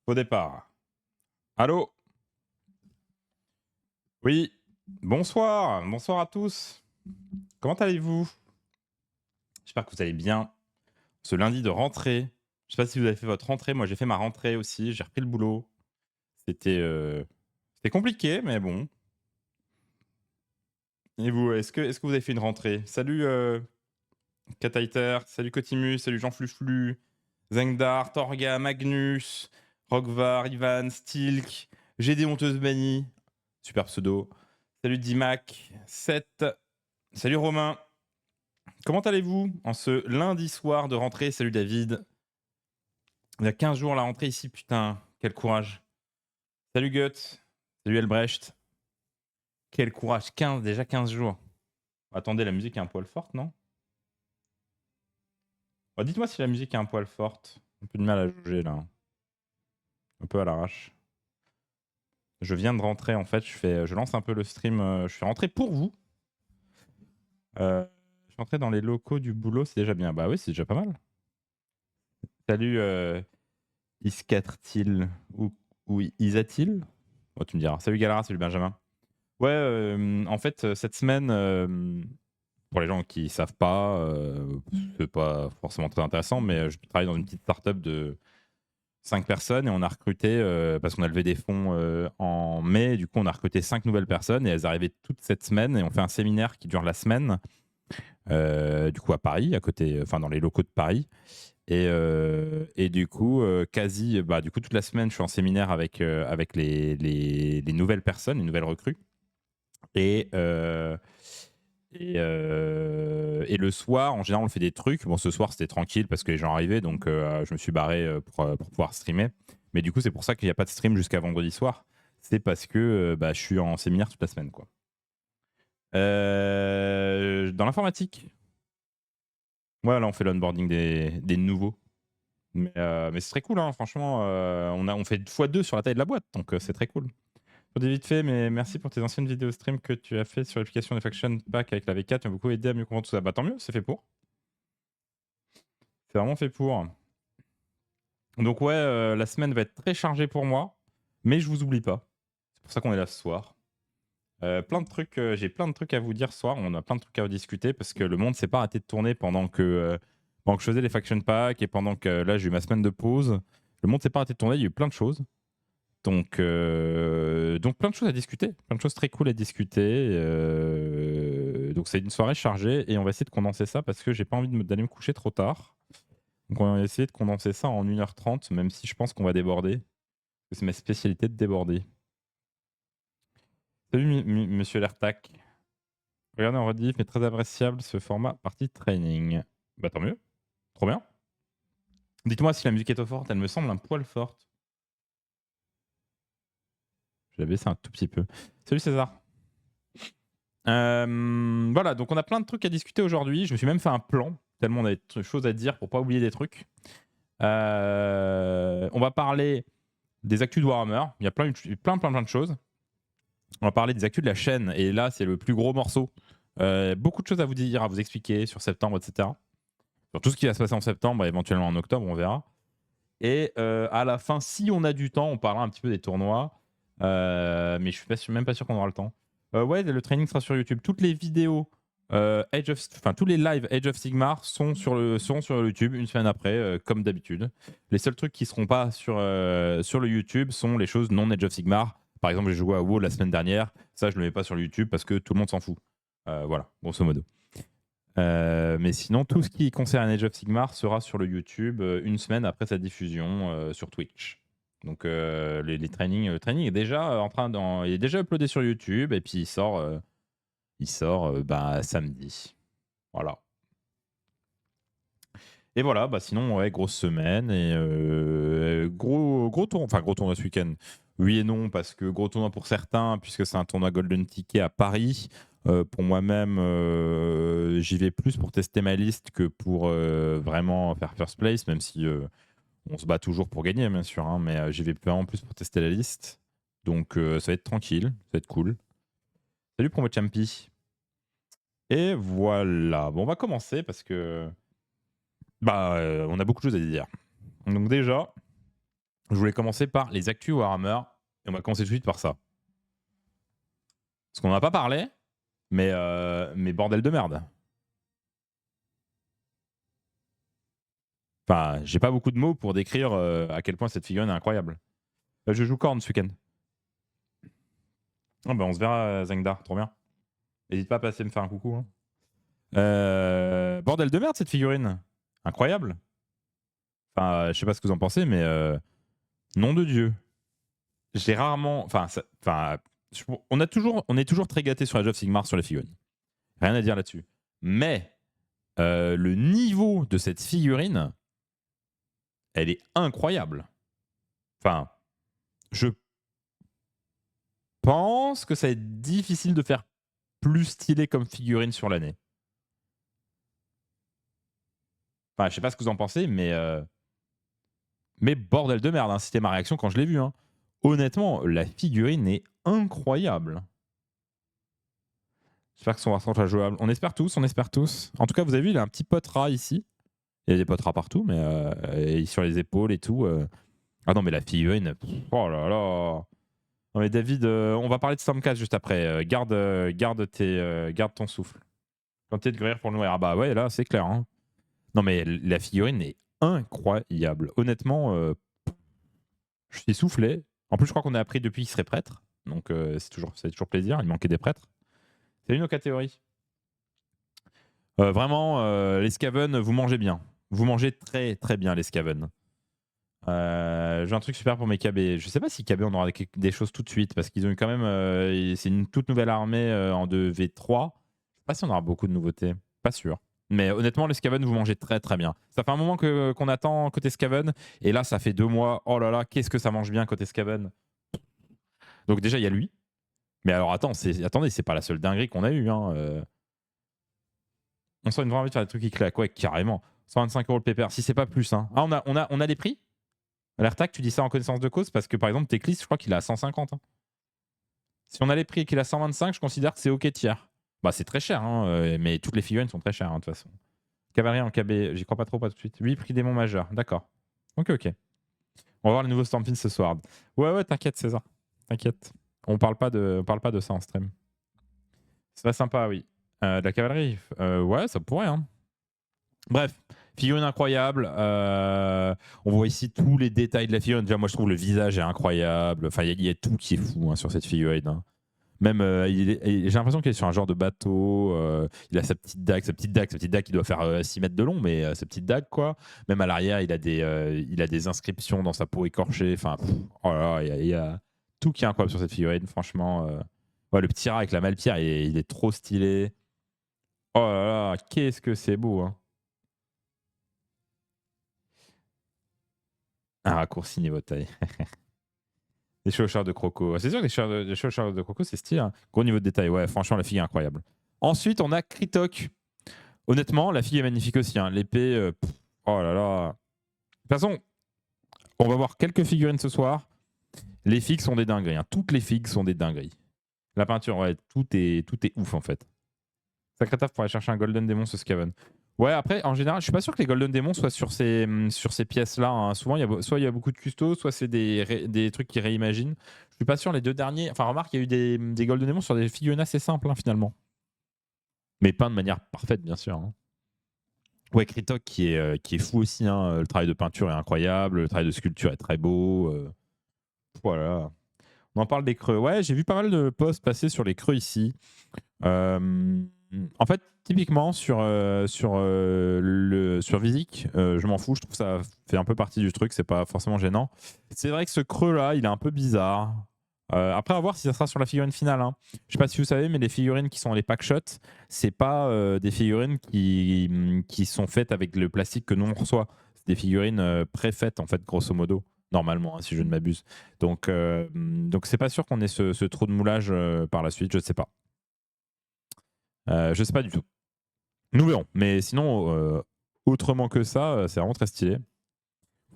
Au départ. Allô? Oui. Bonsoir. Bonsoir à tous. Comment allez-vous? J'espère que vous allez bien. Ce lundi de rentrée. Je sais pas si vous avez fait votre rentrée. Moi, j'ai fait ma rentrée aussi. J'ai repris le boulot. C'était compliqué, mais bon. Et vous, est-ce que vous avez fait une rentrée? Salut Kataiter, salut Cotimus, salut Jean Fluflu, Zengdar, Torga, Magnus, Rockvar, Ivan, Stilk, GD Honteuse Banny, super pseudo. Salut Dimac, Seth, salut Romain. Comment allez-vous en ce lundi soir de rentrée? Salut David. Il y a 15 jours la rentrée ici, putain, quel courage. Salut Guts, salut Elbrecht. Quel courage, déjà 15 jours. Attendez, la musique est un poil forte, non? Dites-moi si la musique est un poil forte. Un peu de mal à juger là. Un peu à l'arrache. Je viens de rentrer en fait, je lance un peu le stream. Je suis rentré pour vous. Je suis rentré dans les locaux du boulot, c'est déjà bien. Bah oui, c'est déjà pas mal. Salut Iscatril ou Isatil. Oh, tu me diras. Salut Galara, salut Benjamin. Ouais, en fait, cette semaine, pour les gens qui savent pas, c'est pas forcément très intéressant, mais je travaille dans une petite start-up de 5 personnes et on a recruté, parce qu'on a levé des fonds en mai, du coup on a recruté 5 nouvelles personnes et elles arrivaient toute cette semaine et on fait un séminaire qui dure la semaine, du coup à Paris, à côté, enfin dans les locaux de Paris. Et du coup, du coup toute la semaine je suis en séminaire avec les nouvelles personnes, les nouvelles recrues. Et, et le soir, en général, on fait des trucs. Bon, ce soir, c'était tranquille parce que les gens arrivaient, donc je me suis barré pour pouvoir streamer. Mais du coup, c'est pour ça qu'il n'y a pas de stream jusqu'à vendredi soir. C'est parce que je suis en séminaire toute la semaine, quoi. Dans l'informatique. Ouais, là, on fait l'onboarding des nouveaux. Mais c'est très cool, hein, franchement. On fait x2 sur la taille de la boîte, donc c'est très cool. Je dis vite fait, mais merci pour tes anciennes vidéos stream que tu as fait sur l'application des Faction Pack avec la V4. Tu m'as beaucoup aidé à mieux comprendre tout ça. Bah tant mieux, c'est fait pour. C'est vraiment fait pour. Donc ouais, la semaine va être très chargée pour moi, mais je vous oublie pas. C'est pour ça qu'on est là ce soir. Plein de trucs, j'ai plein de trucs à vous dire ce soir. On a plein de trucs à discuter parce que le monde s'est pas arrêté de tourner pendant que je faisais les Faction Pack et pendant que là j'ai eu ma semaine de pause. Le monde s'est pas arrêté de tourner, il y a eu plein de choses. Donc plein de choses à discuter, plein de choses très cool à discuter. Donc c'est une soirée chargée et on va essayer de condenser ça parce que j'ai pas envie d'aller me coucher trop tard. Donc on va essayer de condenser ça en 1h30, même si je pense qu'on va déborder. C'est ma spécialité de déborder. Salut monsieur Lertac. Regardez en rediff, mais très appréciable ce format partie training. Bah tant mieux, trop bien. Dites-moi si la musique est trop forte, elle me semble un poil forte. Je vais baisser un tout petit peu. Salut César. Voilà, donc on a plein de trucs à discuter aujourd'hui. Je me suis même fait un plan, tellement on a des choses à dire pour pas oublier des trucs. On va parler des actus de Warhammer. Il y a plein de choses. On va parler des actus de la chaîne. Et là, c'est le plus gros morceau. Beaucoup de choses à vous dire, à vous expliquer sur septembre, etc. Sur tout ce qui va se passer en septembre, éventuellement en octobre, on verra. Et à la fin, si on a du temps, on parlera un petit peu des tournois. Mais je suis même pas sûr qu'on aura le temps. Ouais, le training sera sur YouTube. Toutes les vidéos, tous les lives Age of Sigmar seront sur YouTube une semaine après, comme d'habitude. Les seuls trucs qui seront pas sur le YouTube sont les choses non Age of Sigmar. Par exemple, j'ai joué à WoW la semaine dernière. Ça, je le mets pas sur le YouTube parce que tout le monde s'en fout. Voilà, grosso modo. Mais sinon, tout ce qui concerne Age of Sigmar sera sur le YouTube une semaine après sa diffusion sur Twitch. Donc les trainings, le training est déjà il est déjà uploadé sur YouTube et puis il sort samedi. Voilà. Et voilà, sinon ouais, grosse semaine et gros tournoi ce week-end. Oui et non parce que gros tournoi pour certains puisque c'est un tournoi Golden Ticket à Paris. Pour moi-même, j'y vais plus pour tester ma liste que pour vraiment faire first place, même si on se bat toujours pour gagner, bien sûr, hein, mais j'y vais vraiment plus pour tester la liste. Donc ça va être tranquille, ça va être cool. Salut Promo Champi. Et voilà. Bon, on va commencer parce que on a beaucoup de choses à dire. Donc déjà, Je voulais commencer par les actus Warhammer, et on va commencer tout de suite par ça. Parce qu'on n'en a pas parlé, mais bordel de merde. Enfin, j'ai pas beaucoup de mots pour décrire à quel point cette figurine est incroyable. Je joue Korn ce week-end. Oh, bah, on se verra, Zengda, trop bien. N'hésite pas à passer me faire un coucou. Hein. Bordel de merde cette figurine. Incroyable. Enfin, je sais pas ce que vous en pensez, mais nom de Dieu. J'ai rarement. Enfin, on est toujours très gâté sur Age of Sigmar sur les figurines. Rien à dire là-dessus. Mais le niveau de cette figurine, elle est incroyable. Enfin, je pense que ça va être difficile de faire plus stylé comme figurine sur l'année. Enfin, je sais pas ce que vous en pensez, mais bordel de merde, hein, c'était ma réaction quand je l'ai vue. Hein. Honnêtement, la figurine est incroyable. J'espère que son version sera jouable. On espère tous, on espère tous. En tout cas, vous avez vu, il a un petit pote rat ici. Il y a des potes rats partout, mais sur les épaules et tout. Ah non, mais la figurine, oh là là. Non mais David, on va parler de Stormcast juste après. Garde ton souffle. Quand t'es de guerrière pour le noir. Ah bah ouais, là, c'est clair. Hein. Non mais la figurine est incroyable. Honnêtement, je suis soufflé. En plus, je crois qu'on a appris depuis qu'il serait prêtre. Donc, c'est toujours plaisir. Il manquait des prêtres. Salut nos catégories. Vraiment, les Skaven, vous mangez bien. Vous mangez très très bien les Skaven. J'ai un truc super pour mes KB. Je sais pas si KB on aura des choses tout de suite parce qu'ils ont eu quand même. C'est une toute nouvelle armée en 2v3. Je sais pas si on aura beaucoup de nouveautés. Pas sûr. Mais honnêtement, les Skaven, vous mangez très très bien. Ça fait un moment qu'on attend côté Skaven. Et là, ça fait 2 mois. Oh là là, qu'est-ce que ça mange bien côté Skaven. Donc déjà, il y a lui. Mais alors attendez, c'est pas la seule dinguerie qu'on a eue. Hein. On sent une vraie envie de faire des trucs qui claquent. Ouais, carrément. 125 € le PPR. Si c'est pas plus. Hein. Ah, on a les prix l'AirTag, tu dis ça en connaissance de cause parce que par exemple, Teclis, je crois qu'il est à 150. Hein. Si on a les prix et qu'il est à 125, je considère que c'est OK tiers. Bah, c'est très cher, hein, mais toutes les figurines sont très chères, hein, de toute façon. Cavalerie en KB, j'y crois pas trop, pas tout de suite. 8 prix démon majeur, d'accord. Ok. On va voir les nouveaux Stampins ce soir. Ouais, t'inquiète, César. T'inquiète. On parle pas de ça en stream. C'est sympa, oui. De la cavalerie, ouais, ça pourrait, hein. Bref, figurine incroyable. On voit ici tous les détails de la figurine. Déjà, moi, je trouve le visage est incroyable. Enfin, il y a tout qui est fou hein, sur cette figurine. Hein. Même, j'ai l'impression qu'il est sur un genre de bateau. Il a sa petite dague qui doit faire 6 mètres de long, mais sa petite dague, quoi. Même à l'arrière, il a des inscriptions dans sa peau écorchée. Enfin, oh là là, il y a tout qui est incroyable sur cette figurine. Franchement, ouais, le petit rat avec la malpierre, il est trop stylé. Oh là là, qu'est-ce que c'est beau, hein. Un raccourci niveau taille. Les cheveux de croco. C'est sûr que les cheveux de croco, c'est stylé. Hein. Gros niveau de détail. Ouais, franchement, la fille est incroyable. Ensuite, on a Kritok. Honnêtement, la fille est magnifique aussi. Hein. L'épée, oh là là. De toute façon, on va voir quelques figurines ce soir. Les figues sont des dingueries. Hein. Toutes les figues sont des dingueries. La peinture, ouais, tout est ouf en fait. Sacré taf pour aller chercher un Golden Demon ce Skaven. Ouais, après, en général, je suis pas sûr que les Golden Demons soient sur ces pièces-là. Hein. Souvent, soit il y a beaucoup de custos, soit c'est des trucs qui réimaginent. Je suis pas sûr, les deux derniers. Enfin, remarque, il y a eu des Golden Demons sur des figurines assez simples, hein, finalement. Mais peints de manière parfaite, bien sûr. Hein. Ouais, Kritok qui est fou aussi. Hein. Le travail de peinture est incroyable. Le travail de sculpture est très beau. Voilà. On en parle des creux. Ouais, j'ai vu pas mal de posts passer sur les creux ici. En fait, typiquement sur Visic, je m'en fous, je trouve que ça fait un peu partie du truc, c'est pas forcément gênant. C'est vrai que ce creux là, il est un peu bizarre. Après, à voir si ça sera sur la figurine finale. Hein. Je sais pas si vous savez, mais les figurines qui sont les pack shots, c'est pas des figurines qui sont faites avec le plastique que nous on reçoit. C'est des figurines préfaites en fait, grosso modo. Normalement, hein, si je ne m'abuse. Donc c'est pas sûr qu'on ait ce trou de moulage par la suite, je sais pas. Je sais pas du tout. Nous verrons. Mais sinon, autrement que ça, c'est vraiment très stylé.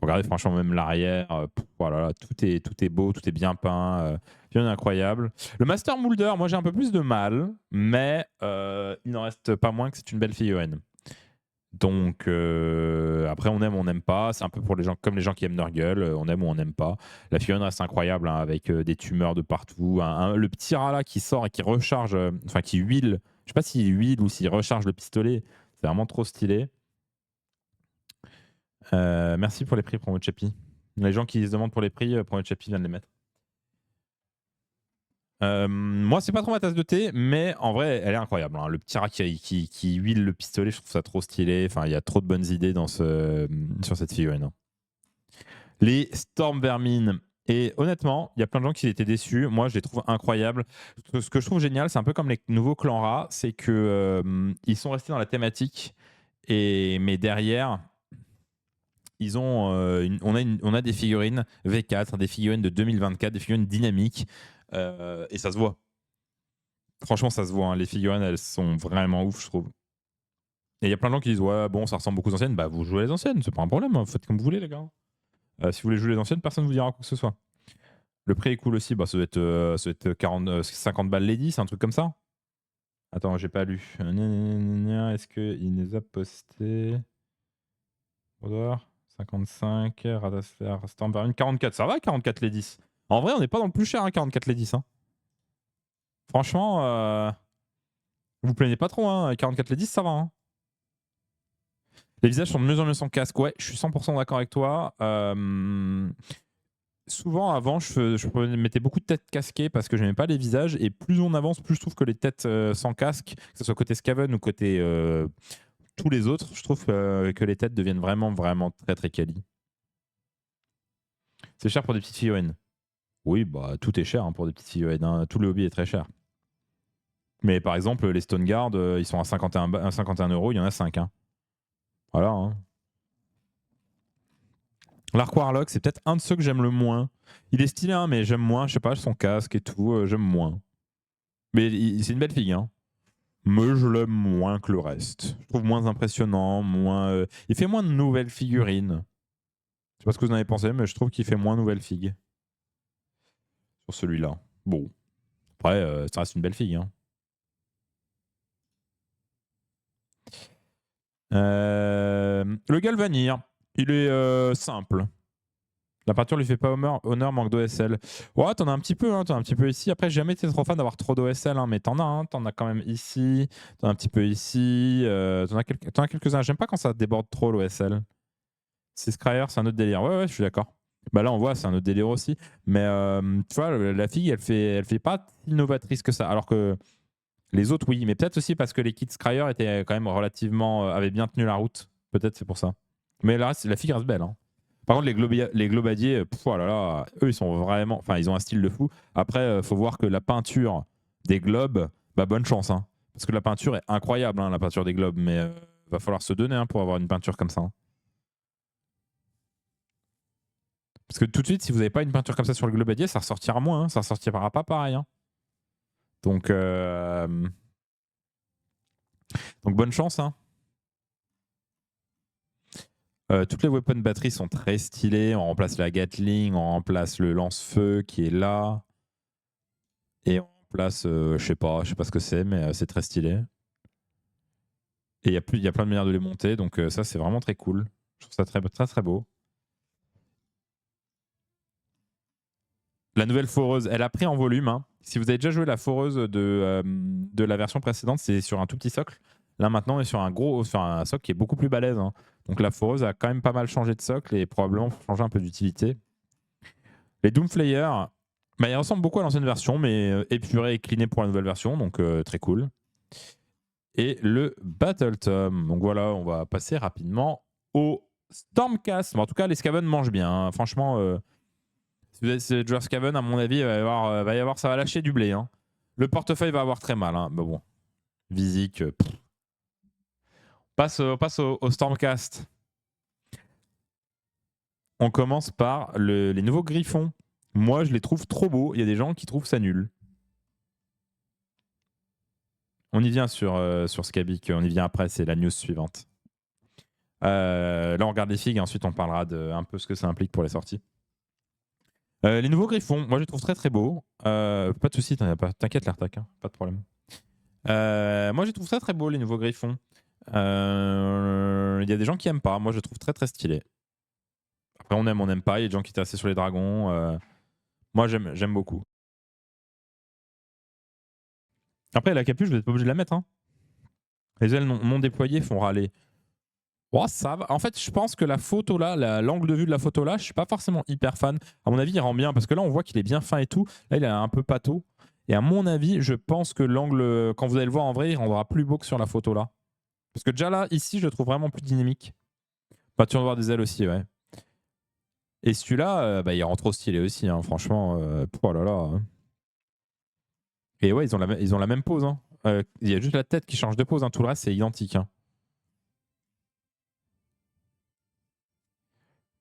Regardez franchement même l'arrière. Voilà, tout est beau, tout est bien peint. Bien incroyable. Le Master Moulder, moi j'ai un peu plus de mal, mais il n'en reste pas moins que c'est une belle figurine. Donc après on aime ou on n'aime pas, c'est un peu pour les gens comme les gens qui aiment Nurgle, on aime ou on n'aime pas. La figurine reste incroyable hein, avec des tumeurs de partout, le petit rat là qui sort et qui recharge, enfin qui huile, je sais pas s'il huile ou s'il recharge le pistolet, c'est vraiment trop stylé. Merci pour les prix promo Chappy. Les gens qui se demandent pour les prix, promo Chappy vient de les mettre. Moi, c'est pas trop ma tasse de thé, mais en vrai, elle est incroyable. Hein. Le petit rat qui huile le pistolet, je trouve ça trop stylé. Enfin, il y a trop de bonnes idées sur cette figurine. Hein. Les Storm Vermine. Et honnêtement, il y a plein de gens qui étaient déçus. Moi, je les trouve incroyables. Ce que je trouve génial, c'est un peu comme les nouveaux clans rats, c'est que ils sont restés dans la thématique. Mais derrière, ils ont, on a des figurines V4, des figurines de 2024, des figurines dynamiques. Et ça se voit. Franchement, ça se voit. Hein. Les figurines, elles sont vraiment ouf, je trouve. Et il y a plein de gens qui disent ouais, bon, ça ressemble beaucoup aux anciennes. Bah, vous jouez les anciennes, c'est pas un problème. Hein. Faites comme vous voulez, les gars. Si vous voulez jouer les anciennes, personne ne vous dira quoi que ce soit. Le prix est cool aussi. Bah, ça doit être 40, 50 balles les 10, un truc comme ça. Attends, j'ai pas lu. Est-ce qu'il les a postés 55, Radasfer, Stormvermine, 44. Ça va, 44 les 10. En vrai, on n'est pas dans le plus cher, hein, 44 les 10. Hein. Franchement, vous plaignez pas trop, hein, 44 les 10, ça va. Hein. Les visages sont de mieux en mieux sans casque. Ouais, je suis 100% d'accord avec toi. Souvent, avant, je mettais beaucoup de têtes casquées parce que je n'aimais pas les visages. Et plus on avance, plus je trouve que les têtes sans casque, que ce soit côté Skaven ou côté tous les autres, je trouve que les têtes deviennent vraiment, vraiment très, très quali. C'est cher pour des petites figurines. Oui, bah tout est cher hein, pour des petites figurines. Hein. Tout le hobby est très cher. Mais par exemple, les Stone Guard, ils sont à 51 €, il y en a 5. Hein. Voilà. Hein. L'Arc Warlock, c'est peut-être un de ceux que j'aime le moins. Il est stylé, hein, mais j'aime moins, je sais pas, son casque et tout, j'aime moins. Mais c'est une belle fille, hein. Mais je l'aime moins que le reste. Je trouve moins impressionnant, moins. Il fait moins de nouvelles figurines. Je sais pas ce que vous en avez pensé, mais je trouve qu'il fait moins nouvelles figues. Sur celui-là. Bon. Après, ça reste une belle figue, hein. Le Galvanir, il est simple. La peinture lui fait pas honneur, manque d'OSL. Ouais, t'en as un petit peu, hein, t'en as un petit peu ici. Après, j'ai jamais été trop fan d'avoir trop d'OSL, hein, mais t'en as quand même ici, t'en as un petit peu ici, t'en as quelques-uns. J'aime pas quand ça déborde trop l'OSL. C'est Scryer, c'est un autre délire. Ouais, je suis d'accord. Bah là, on voit, c'est un autre délire aussi. Mais tu vois, la fille, elle fait pas innovatrice que ça. Alors que les autres, oui. Mais peut-être aussi parce que les kits Scryer étaient quand même relativement. Avaient bien tenu la route. Peut-être c'est pour ça. Mais là, la fille reste belle. Hein. Par contre, les globadiers, oh là là, eux, ils sont vraiment. Enfin, ils ont un style de fou. Après, faut voir que la peinture des globes, bah, bonne chance. Hein. Parce que la peinture est incroyable, hein, la peinture des globes. Mais va falloir se donner hein, pour avoir une peinture comme ça. Hein. Parce que tout de suite, si vous n'avez pas une peinture comme ça sur le globadier, ça ressortira moins. Hein. Ça ressortira pas pareil. Hein. Donc bonne chance. Hein. Toutes les weapon batteries sont très stylées. On remplace la Gatling, on remplace le lance-feu qui est là. Et on remplace, je sais pas ce que c'est, mais c'est très stylé. Et il y a plein de manières de les monter, donc ça c'est vraiment très cool. Je trouve ça très très très beau. La nouvelle foreuse, elle a pris en volume. Hein. Si vous avez déjà joué la foreuse de la version précédente, c'est sur un tout petit socle. Là maintenant, on est sur un socle qui est beaucoup plus balèze. Hein. Donc la foreuse a quand même pas mal changé de socle et probablement changé un peu d'utilité. Les Doomflayer, bah, ils ressemblent beaucoup à l'ancienne version, mais épurés et cleanés pour la nouvelle version, donc très cool. Et le Battle Tom. Donc voilà, on va passer rapidement au Stormcast. Bon, en tout cas, les Skaven mangent bien. Hein. Franchement, si vous êtes joueur Skaven, à mon avis, ça va lâcher du blé. Hein. Le portefeuille va avoir très mal. Hein. Mais bon, Visic. On passe au Stormcast. On commence par les nouveaux griffons. Moi, je les trouve trop beaux. Il y a des gens qui trouvent ça nul. On y vient sur Skabic. On y vient après. C'est la news suivante. Là, on regarde les figues. Ensuite, on parlera de un peu ce que ça implique pour les sorties. Les nouveaux griffons, moi je les trouve très très beaux. Pas de soucis, t'inquiète l'Artac, hein, pas de problème. Moi je les trouve très très beaux les nouveaux griffons. y a des gens qui aiment pas. Moi, je le trouve très très stylé. Après, on n'aime pas. Il y a des gens qui étaient assez sur les dragons. Moi, j'aime beaucoup. Après, la capuche, vous n'êtes pas obligé de la mettre. Hein. Les ailes non déployées font râler. Oh, ça va. En fait, je pense que la photo là, l'angle de vue de la photo là, je suis pas forcément hyper fan. À mon avis, il rend bien parce que là, on voit qu'il est bien fin et tout. Là, il est un peu pâteau. Et à mon avis, je pense que l'angle, quand vous allez le voir en vrai, il rendra plus beau que sur la photo là. Parce que déjà là, ici, je le trouve vraiment plus dynamique. Pas de voir des ailes aussi, ouais. Et celui-là, il rend trop stylé aussi, hein, franchement. Oh là là. Hein. Et ouais, ils ont la même pose. Hein. Il y a juste la tête qui change de pose. Hein. Tout le reste, c'est identique. Hein.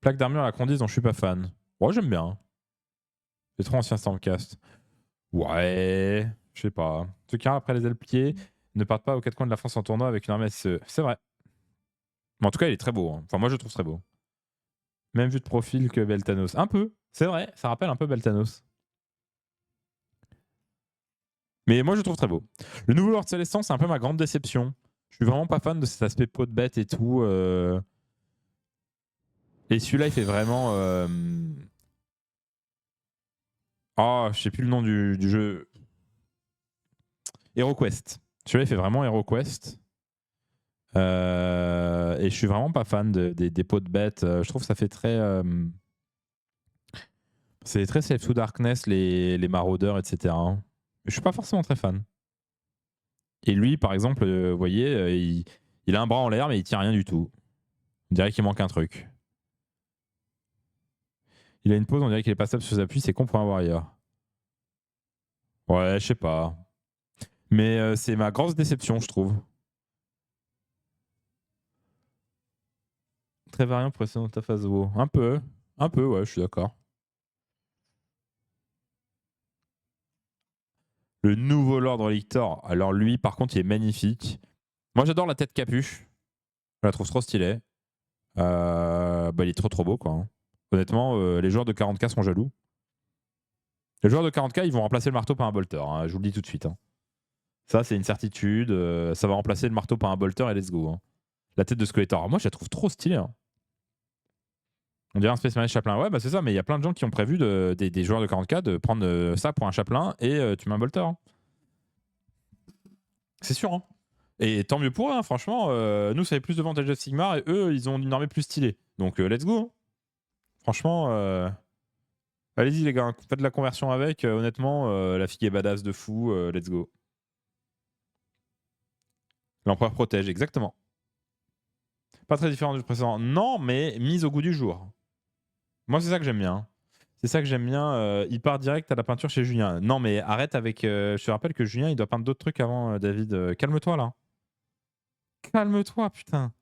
Plaque d'armure à la Condis dont je suis pas fan. Ouais, j'aime bien. C'est trop ancien Stormcast. Ouais, je sais pas. Ceux qui après les ailes pliées ne partent pas aux quatre coins de la France en tournoi avec une armée SE. C'est vrai. Mais en tout cas, il est très beau. Hein. Enfin, moi, je le trouve très beau. Même vue de profil que Beltanos. Un peu. C'est vrai, ça rappelle un peu Beltanos. Mais moi, je le trouve très beau. Le nouveau Lord Célestant, c'est un peu ma grande déception. Je suis vraiment pas fan de cet aspect peau de bête et tout. Et celui-là, il fait vraiment... Ah, je sais plus le nom du jeu. HeroQuest. Celui-là, il fait vraiment HeroQuest. Et je suis vraiment pas fan des peaux de bête. Je trouve que ça fait très... c'est très Slave to Darkness, les maraudeurs, etc. Hein. Je suis pas forcément très fan. Et lui, par exemple, vous voyez, il a un bras en l'air, mais il tient rien du tout. On dirait qu'il manque un truc. Il a une pose, on dirait qu'il est passable sur ses appuis, c'est con pour un warrior. Ouais, je sais pas. Mais c'est ma grosse déception, je trouve. Très variant pour essayer dans ta phase WoW. Un peu, ouais, je suis d'accord. Le nouveau Lord Relictor. Alors lui, par contre, il est magnifique. Moi, j'adore la tête capuche. Je la trouve trop stylée. Il est trop beau, quoi. Hein. Honnêtement, les joueurs de 40k sont jaloux. Les joueurs de 40k, ils vont remplacer le marteau par un bolter. Hein, je vous le dis tout de suite. Hein. Ça, c'est une certitude. Ça va remplacer le marteau par un bolter et let's go. Hein. La tête de Skeletor. Alors, moi, je la trouve trop stylée. Hein. On dirait un Space Marine Chaplain. Ouais, bah c'est ça, mais il y a plein de gens qui ont prévu, des joueurs de 40k, de prendre ça pour un Chaplain et tu mets un bolter. Hein. C'est sûr. Hein. Et tant mieux pour eux, hein, franchement. Nous, ça fait plus de Vantage of Sigmar et eux, ils ont une armée plus stylée. Donc, let's go. Hein. Franchement, allez-y, les gars. Faites de la conversion avec. Honnêtement, la fille est badass de fou. Let's go. L'empereur protège, exactement. Pas très différent du précédent. Non, mais mise au goût du jour. Moi, c'est ça que j'aime bien. C'est ça que j'aime bien. Il part direct à la peinture chez Julien. Non, mais arrête avec. Je te rappelle que Julien, il doit peindre d'autres trucs avant, David. Calme-toi, là. Calme-toi, putain.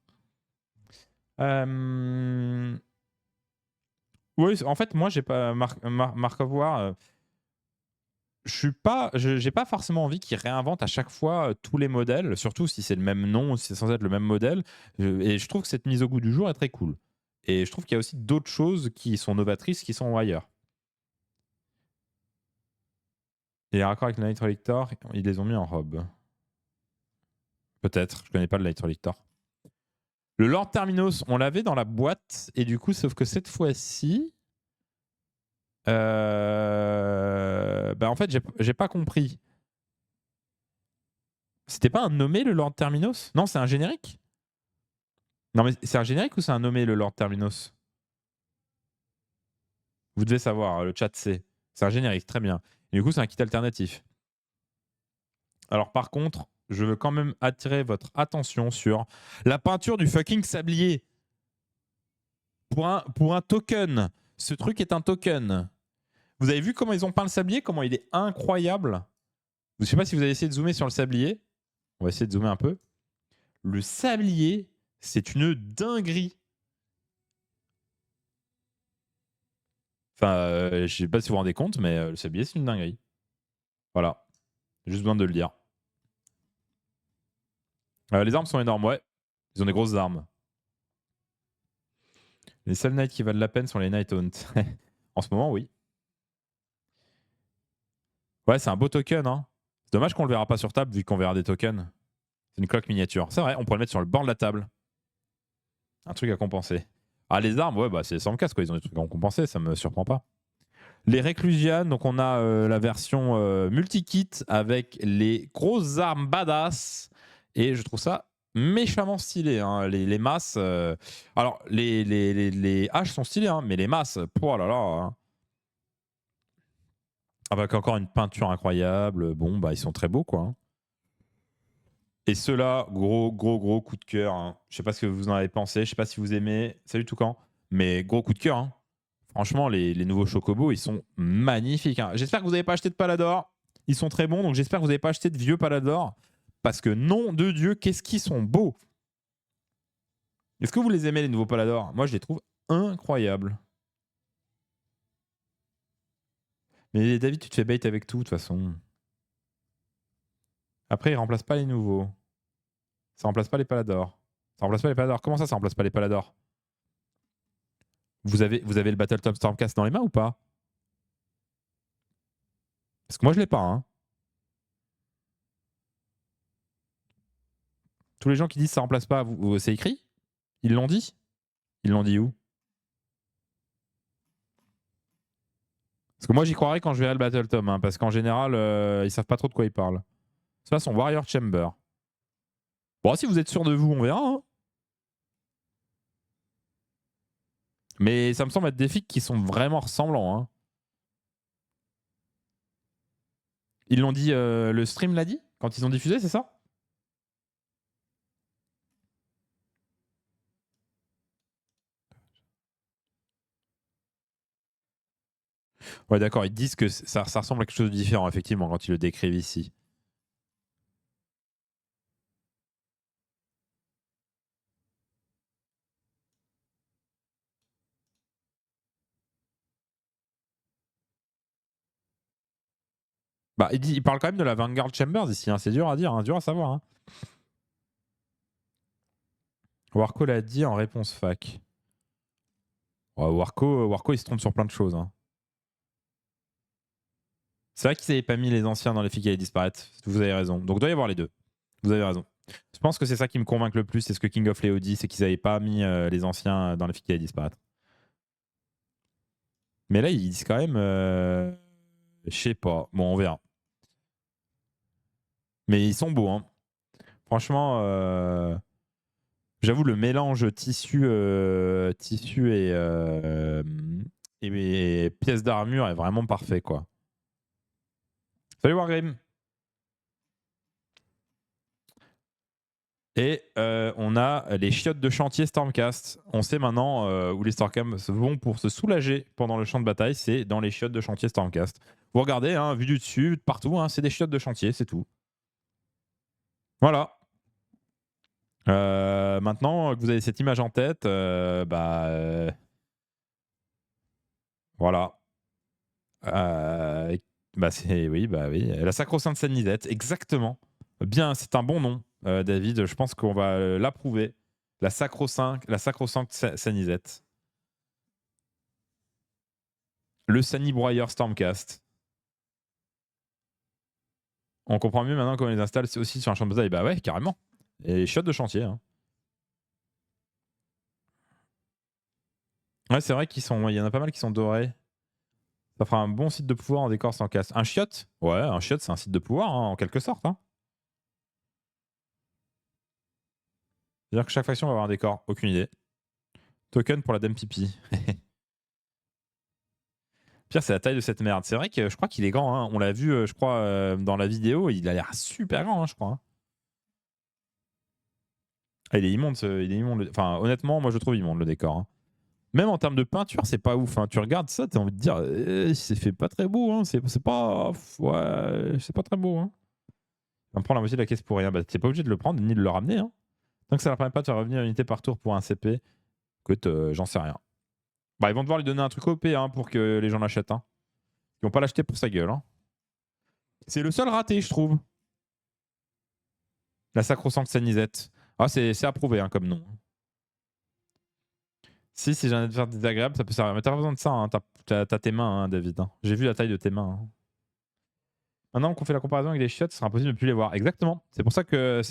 Oui, en fait, moi, j'ai pas. Mark of War. J'ai pas forcément envie qu'il réinvente à chaque fois tous les modèles, surtout si c'est le même nom, si c'est censé être le même modèle. Et je trouve que cette mise au goût du jour est très cool. Et je trouve qu'il y a aussi d'autres choses qui sont novatrices qui sont ailleurs. Et raccord avec le Night Relictor, ils les ont mis en robe. Peut-être, je connais pas le Night Relictor. Le Lord Terminos, on l'avait dans la boîte, et du coup, sauf que cette fois-ci. En fait, j'ai pas compris. C'était pas un nommé le Lord Terminos? Non, c'est un générique? Non, mais c'est un générique ou c'est un nommé le Lord Terminos? Vous devez savoir, le chat sait. C'est un générique, très bien. Et du coup, c'est un kit alternatif. Alors, par contre, je veux quand même attirer votre attention sur la peinture du fucking sablier. Pour un token. Ce truc est un token. Vous avez vu comment ils ont peint le sablier? Comment il est incroyable? Je ne sais pas si vous avez essayé de zoomer sur le sablier. On va essayer de zoomer un peu. Le sablier, c'est une dinguerie. Enfin, je sais pas si vous vous rendez compte, mais le sablier, c'est une dinguerie. Voilà. Juste besoin de le dire. Les armes sont énormes, ouais. Ils ont des grosses armes. Les seuls knights qui valent la peine sont les Night Hunt. En ce moment, oui. Ouais, c'est un beau token. Hein. C'est dommage qu'on le verra pas sur table vu qu'on verra des tokens. C'est une cloque miniature. C'est vrai, on pourrait le mettre sur le bord de la table. Un truc à compenser. Ah, les armes, ouais, bah c'est sans casse quoi, ils ont des trucs à compenser, ça me surprend pas. Les Reclusian, donc on a la version multi-kit avec les grosses armes badass. Et je trouve ça méchamment stylé. Hein. Les masses. Alors, les haches sont stylées, hein, mais les masses, oh là là. Hein. Avec encore une peinture incroyable. Bon, bah ils sont très beaux quoi. Hein. Et ceux-là, gros coup de cœur. Hein. Je sais pas ce que vous en avez pensé. Je sais pas si vous aimez. Salut Toucan. Mais gros coup de cœur. Hein. Franchement, les nouveaux Chocobos, ils sont magnifiques. Hein. J'espère que vous n'avez pas acheté de Palador. Ils sont très bons, donc j'espère que vous n'avez pas acheté de vieux Palador. Parce que nom de Dieu, qu'est-ce qu'ils sont beaux. Est-ce que vous les aimez, les nouveaux Palador? Moi, je les trouve incroyables. Mais David, tu te fais bait avec tout, de toute façon. Après, ils remplacent pas les nouveaux. Ça remplace pas les Palador. Ça remplace pas les Palador. Comment ça remplace pas les Palador? Vous avez le Battletop Stormcast dans les mains ou pas? Parce que moi, je l'ai pas. Hein. Tous les gens qui disent ça remplace pas, c'est écrit? Ils l'ont dit? Ils l'ont dit où? Parce que moi, j'y croirais quand je verrai le Battletome, hein, parce qu'en général, ils savent pas trop de quoi ils parlent. De toute façon, Warrior Chamber. Bon, si vous êtes sûr de vous, on verra. Hein. Mais ça me semble être des fics qui sont vraiment ressemblants. Hein. Ils l'ont dit, le stream l'a dit? Quand ils ont diffusé, c'est ça? Ouais, d'accord, ils disent que ça ressemble à quelque chose de différent, effectivement, quand ils le décrivent ici. Bah, il parle quand même de la Vanguard Chambers ici, hein. C'est dur à dire, hein, dur à savoir. Hein. Warco l'a dit en réponse fac. Ouais, Warco, il se trompe sur plein de choses. Hein. C'est vrai qu'ils n'avaient pas mis les anciens dans les filles qui allaient disparaître. Vous avez raison. Donc, il doit y avoir les deux. Vous avez raison. Je pense que c'est ça qui me convainc le plus. C'est ce que King of Leo dit, c'est qu'ils n'avaient pas mis les anciens dans les filles qui allaient disparaître. Mais là, ils disent quand même. Je sais pas. Bon, on verra. Mais ils sont beaux. Hein. Franchement, j'avoue, le mélange tissu et pièces d'armure est vraiment parfait, quoi. Salut Wargrim. Et on a les chiottes de chantier Stormcast. On sait maintenant où les Stormcast vont pour se soulager pendant le champ de bataille. C'est dans les chiottes de chantier Stormcast. Vous regardez, hein, vu du dessus, partout, hein, c'est des chiottes de chantier, c'est tout. Voilà. Maintenant que vous avez cette image en tête, voilà. Oui, bah oui. La Sacro-Sainte Sanisette, exactement. Bien, c'est un bon nom, David. Je pense qu'on va l'approuver. La Sacro-Sainte Sanisette. Le Sanibroyeur Stormcast. On comprend mieux maintenant comment on les installe aussi sur un champ de bataille. Bah ouais, carrément. Et les chiottes de chantier. Hein. Ouais, c'est vrai qu'il y en a pas mal qui sont dorés. Ça fera un bon site de pouvoir en décor sans casse. Un chiotte? Ouais, un chiotte, c'est un site de pouvoir, hein, en quelque sorte. Hein. C'est-à-dire que chaque faction va avoir un décor. Aucune idée. Token pour la Dame Pipi. Pire, c'est la taille de cette merde. C'est vrai que je crois qu'il est grand. Hein. On l'a vu, je crois, dans la vidéo. Il a l'air super grand, hein, je crois. Hein. Ah, il est immonde. Il est immonde. Enfin, honnêtement, moi, je trouve immonde le décor. Hein. Même en termes de peinture, c'est pas ouf. Hein. Tu regardes ça, t'as envie de dire, c'est fait pas très beau. Hein. C'est pas, ouais, c'est pas très beau. Hein. On prend la moitié de la caisse pour rien. Bah, t'es pas obligé de le prendre ni de le ramener. Hein. Donc ça leur permet pas de faire revenir une unité par tour pour un CP. Écoute, j'en sais rien. Bah, ils vont devoir lui donner un truc OP hein, pour que les gens l'achètent. Hein. Ils vont pas l'acheter pour sa gueule. Hein. C'est le seul raté, je trouve. La Sacro-Sainte Sanisette. Ah, c'est approuvé hein, comme nom. Si j'ai un adversaire désagréable, ça peut servir. Mais t'as pas besoin de ça. Hein. T'as tes mains, hein, David. Hein. J'ai vu la taille de tes mains. Hein. Maintenant qu'on fait la comparaison avec les chiottes, ce sera impossible de ne plus les voir. Exactement. C'est pour ça que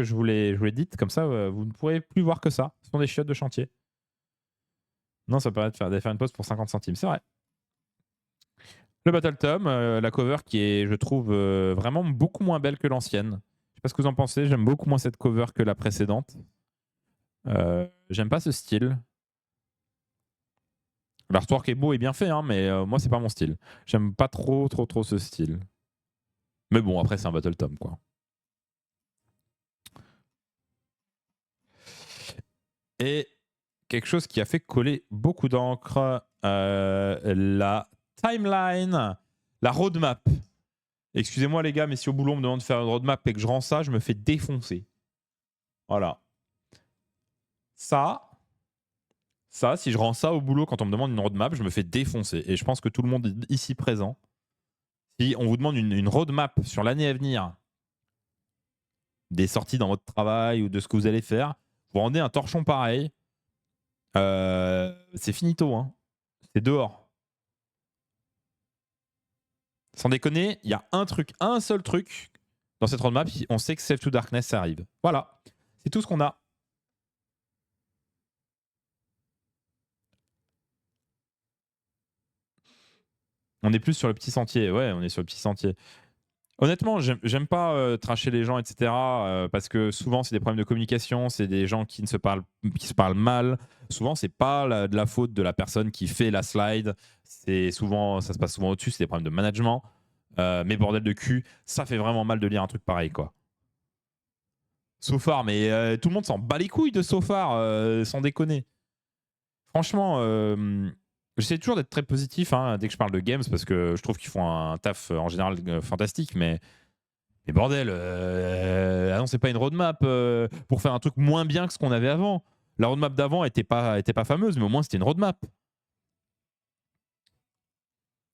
je vous l'ai dit. Comme ça, vous ne pourrez plus voir que ça. Ce sont des chiottes de chantier. Non, ça permet de faire une pause pour 50 centimes. C'est vrai. Le Battle Tom, la cover qui est, je trouve, vraiment beaucoup moins belle que l'ancienne. Je sais pas ce que vous en pensez. J'aime beaucoup moins cette cover que la précédente. J'aime pas ce style. L'artwork est beau et bien fait, hein, mais moi, c'est pas mon style. J'aime pas trop ce style. Mais bon, après, c'est un Battle Tom, quoi. Et quelque chose qui a fait coller beaucoup d'encre, la timeline, la roadmap. Excusez-moi les gars, mais si au boulot on me demande de faire une roadmap et que je rends ça, je me fais défoncer. Voilà. Ça, si je rends ça au boulot quand on me demande une roadmap, je me fais défoncer. Et je pense que tout le monde ici présent, si on vous demande une roadmap sur l'année à venir, des sorties dans votre travail ou de ce que vous allez faire, vous rendez un torchon pareil, c'est finito, hein. C'est dehors. Sans déconner, il y a un seul truc dans cette roadmap, on sait que Save to Darkness ça arrive. Voilà, c'est tout ce qu'on a. On est plus sur le petit sentier, ouais, on est sur le petit sentier. Honnêtement, j'aime pas tracher les gens, etc. Parce que souvent, c'est des problèmes de communication, c'est des gens qui se parlent mal. Souvent, c'est pas de la faute de la personne qui fait la slide. Ça se passe souvent au-dessus, c'est des problèmes de management. Mais bordel de cul, ça fait vraiment mal de lire un truc pareil, quoi. So Far, mais tout le monde s'en bat les couilles de So Far, sans déconner. Franchement, j'essaie toujours d'être très positif hein, dès que je parle de games parce que je trouve qu'ils font un taf en général fantastique, mais bordel, annoncez pas une roadmap pour faire un truc moins bien que ce qu'on avait avant. La roadmap d'avant était pas fameuse, mais au moins c'était une roadmap.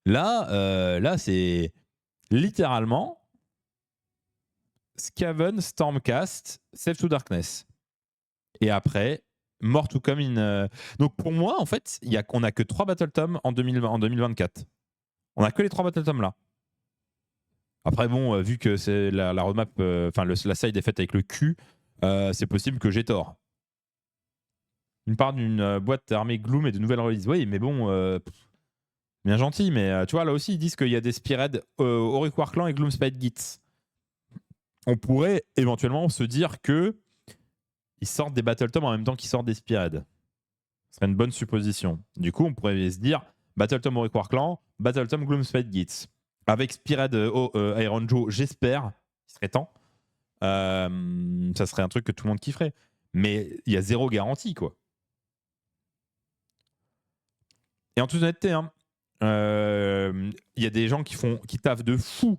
Là c'est littéralement Skaven, Stormcast, Save to Darkness. Et après, More to Come in. Donc pour moi, en fait, on a que 3 Battle Tomes en 2024. On a que les 3 Battle Tomes là. Après, bon, vu que c'est la roadmap, la side est faite avec le cul, c'est possible que j'ai tort. Une part d'une boîte armée Gloom et de nouvelles releases. Oui, mais bon, bien gentil, mais tu vois, là aussi, ils disent qu'il y a des Spearhead Auric Warclan et Gloomspite Gits. On pourrait éventuellement se dire que ils sortent des Battle Tomes en même temps qu'ils sortent des Spearhead. Ce serait une bonne supposition. Du coup, on pourrait se dire Battle Tome Auric Warclan, Battle Tome Gloomspite Gits. Avec Spearhead Iron Joe, j'espère, il serait temps. Ça serait un truc que tout le monde kifferait. Mais il y a zéro garantie, quoi. Et en toute honnêteté, hein, y a des gens qui taffent de fou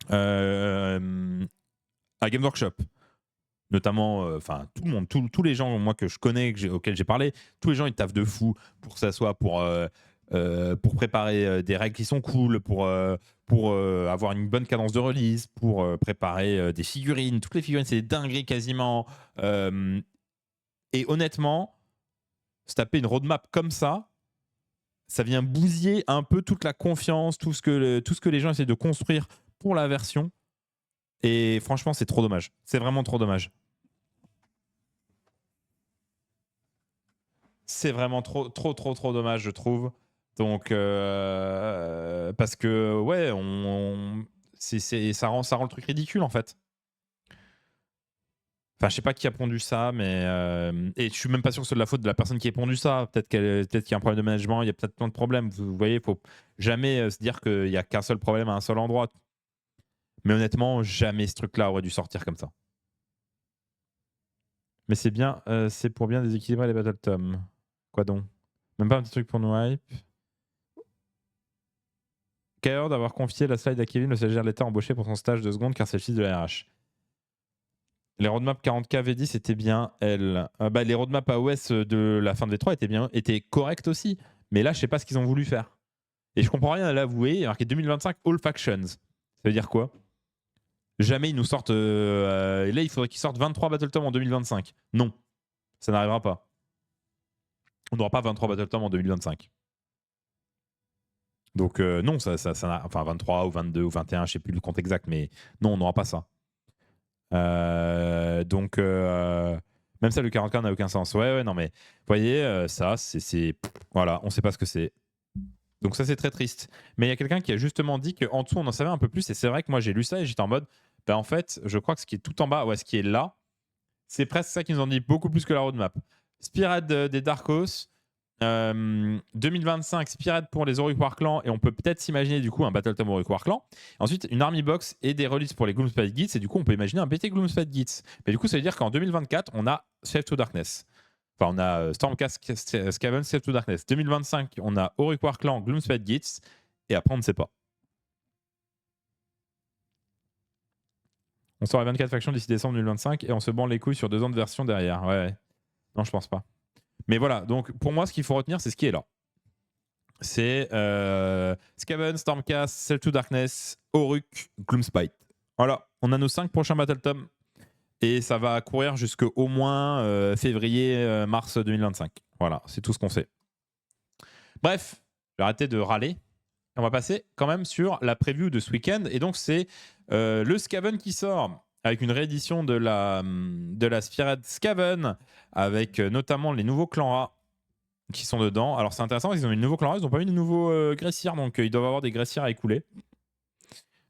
à Game Workshop. Notamment, tout le monde, tous les gens moi que je connais, auxquels j'ai parlé, tous les gens ils taffent de fou pour que ça soit pour préparer des règles qui sont cool, pour avoir une bonne cadence de release, pour préparer des figurines. Toutes les figurines, c'est des dingueries quasiment. Et honnêtement, se taper une roadmap comme ça vient bousiller un peu toute la confiance, tout ce que les gens essaient de construire pour la version. Et franchement, c'est trop dommage. C'est vraiment trop dommage. C'est vraiment trop dommage, je trouve. Donc, parce que, ouais, ça rend le truc ridicule, en fait. Enfin, je sais pas qui a pondu ça, mais et je suis même pas sûr que c'est de la faute de la personne qui a pondu ça. Peut-être qu'il y a un problème de management, il y a peut-être plein de problèmes. Vous voyez, il faut jamais se dire qu'il y a qu'un seul problème à un seul endroit. Mais honnêtement, jamais ce truc-là aurait dû sortir comme ça. Mais c'est bien, c'est pour bien déséquilibrer les Battle Tomes. Quoi donc? Même pas un petit truc pour nous hype. Quelle d'avoir confié la slide à Kevin, le stagiaire de l'État embauché pour son stage de seconde car c'est le fils de la RH. Les roadmaps 40K V10 c'était bien, elle. Les roadmaps AOS de la fin de V3 étaient corrects aussi. Mais là, je sais pas ce qu'ils ont voulu faire. Et je comprends rien à l'avouer. Il y a marqué 2025 All Factions. Ça veut dire quoi? Jamais ils nous sortent. Là, il faudrait qu'ils sortent 23 Battletomes en 2025. Non, ça n'arrivera pas. On n'aura pas 23 Battletomes en 2025. Donc non, enfin 23 ou 22 ou 21, je sais plus le compte exact, mais non, on n'aura pas ça. Donc même ça, le 40K n'a aucun sens. Ouais, non mais vous voyez, ça, voilà, on sait pas ce que c'est. Donc ça, c'est très triste. Mais il y a quelqu'un qui a justement dit qu'en dessous, on en savait un peu plus. Et c'est vrai que moi, j'ai lu ça et j'étais en mode, bah, en fait, je crois que ce qui est tout en bas, ouais, ce qui est là, c'est presque ça qu'ils nous ont dit beaucoup plus que la roadmap. Spearhead des Darkos, 2025, Spearhead pour les Auric War Clan, et on peut peut-être s'imaginer du coup un Battletome Auric War Clan. Ensuite, une Army Box et des releases pour les Gloomspite Gits, et du coup, on peut imaginer un BT Gloomspite Gits. Mais du coup, ça veut dire qu'en 2024, on a Slave to Darkness. Enfin, on a Stormcast Skaven, Slave to Darkness. 2025, on a Auric War Clan, Gloomspite Gits, et après, on ne sait pas. On sort les 24 factions d'ici décembre 2025 et on se bande les couilles sur 2 ans de version derrière. Ouais. Non, je pense pas. Mais voilà, donc pour moi, ce qu'il faut retenir, c'est ce qui est là. C'est Skaven, Stormcast, Slave to Darkness, Auric, Gloomspite. Voilà, on a nos 5 prochains Battletome et ça va courir jusqu'au moins février, mars 2025. Voilà, c'est tout ce qu'on sait. Bref, je vais arrêter de râler. On va passer quand même sur la preview de ce week-end. Et donc, c'est le Skaven qui sort avec une réédition de la Spearhead Skaven, avec notamment les nouveaux clans A qui sont dedans. Alors, c'est intéressant, ils ont eu le nouveau clan A, ils n'ont pas eu de nouveau Gressier, donc ils doivent avoir des Gressiers à écouler.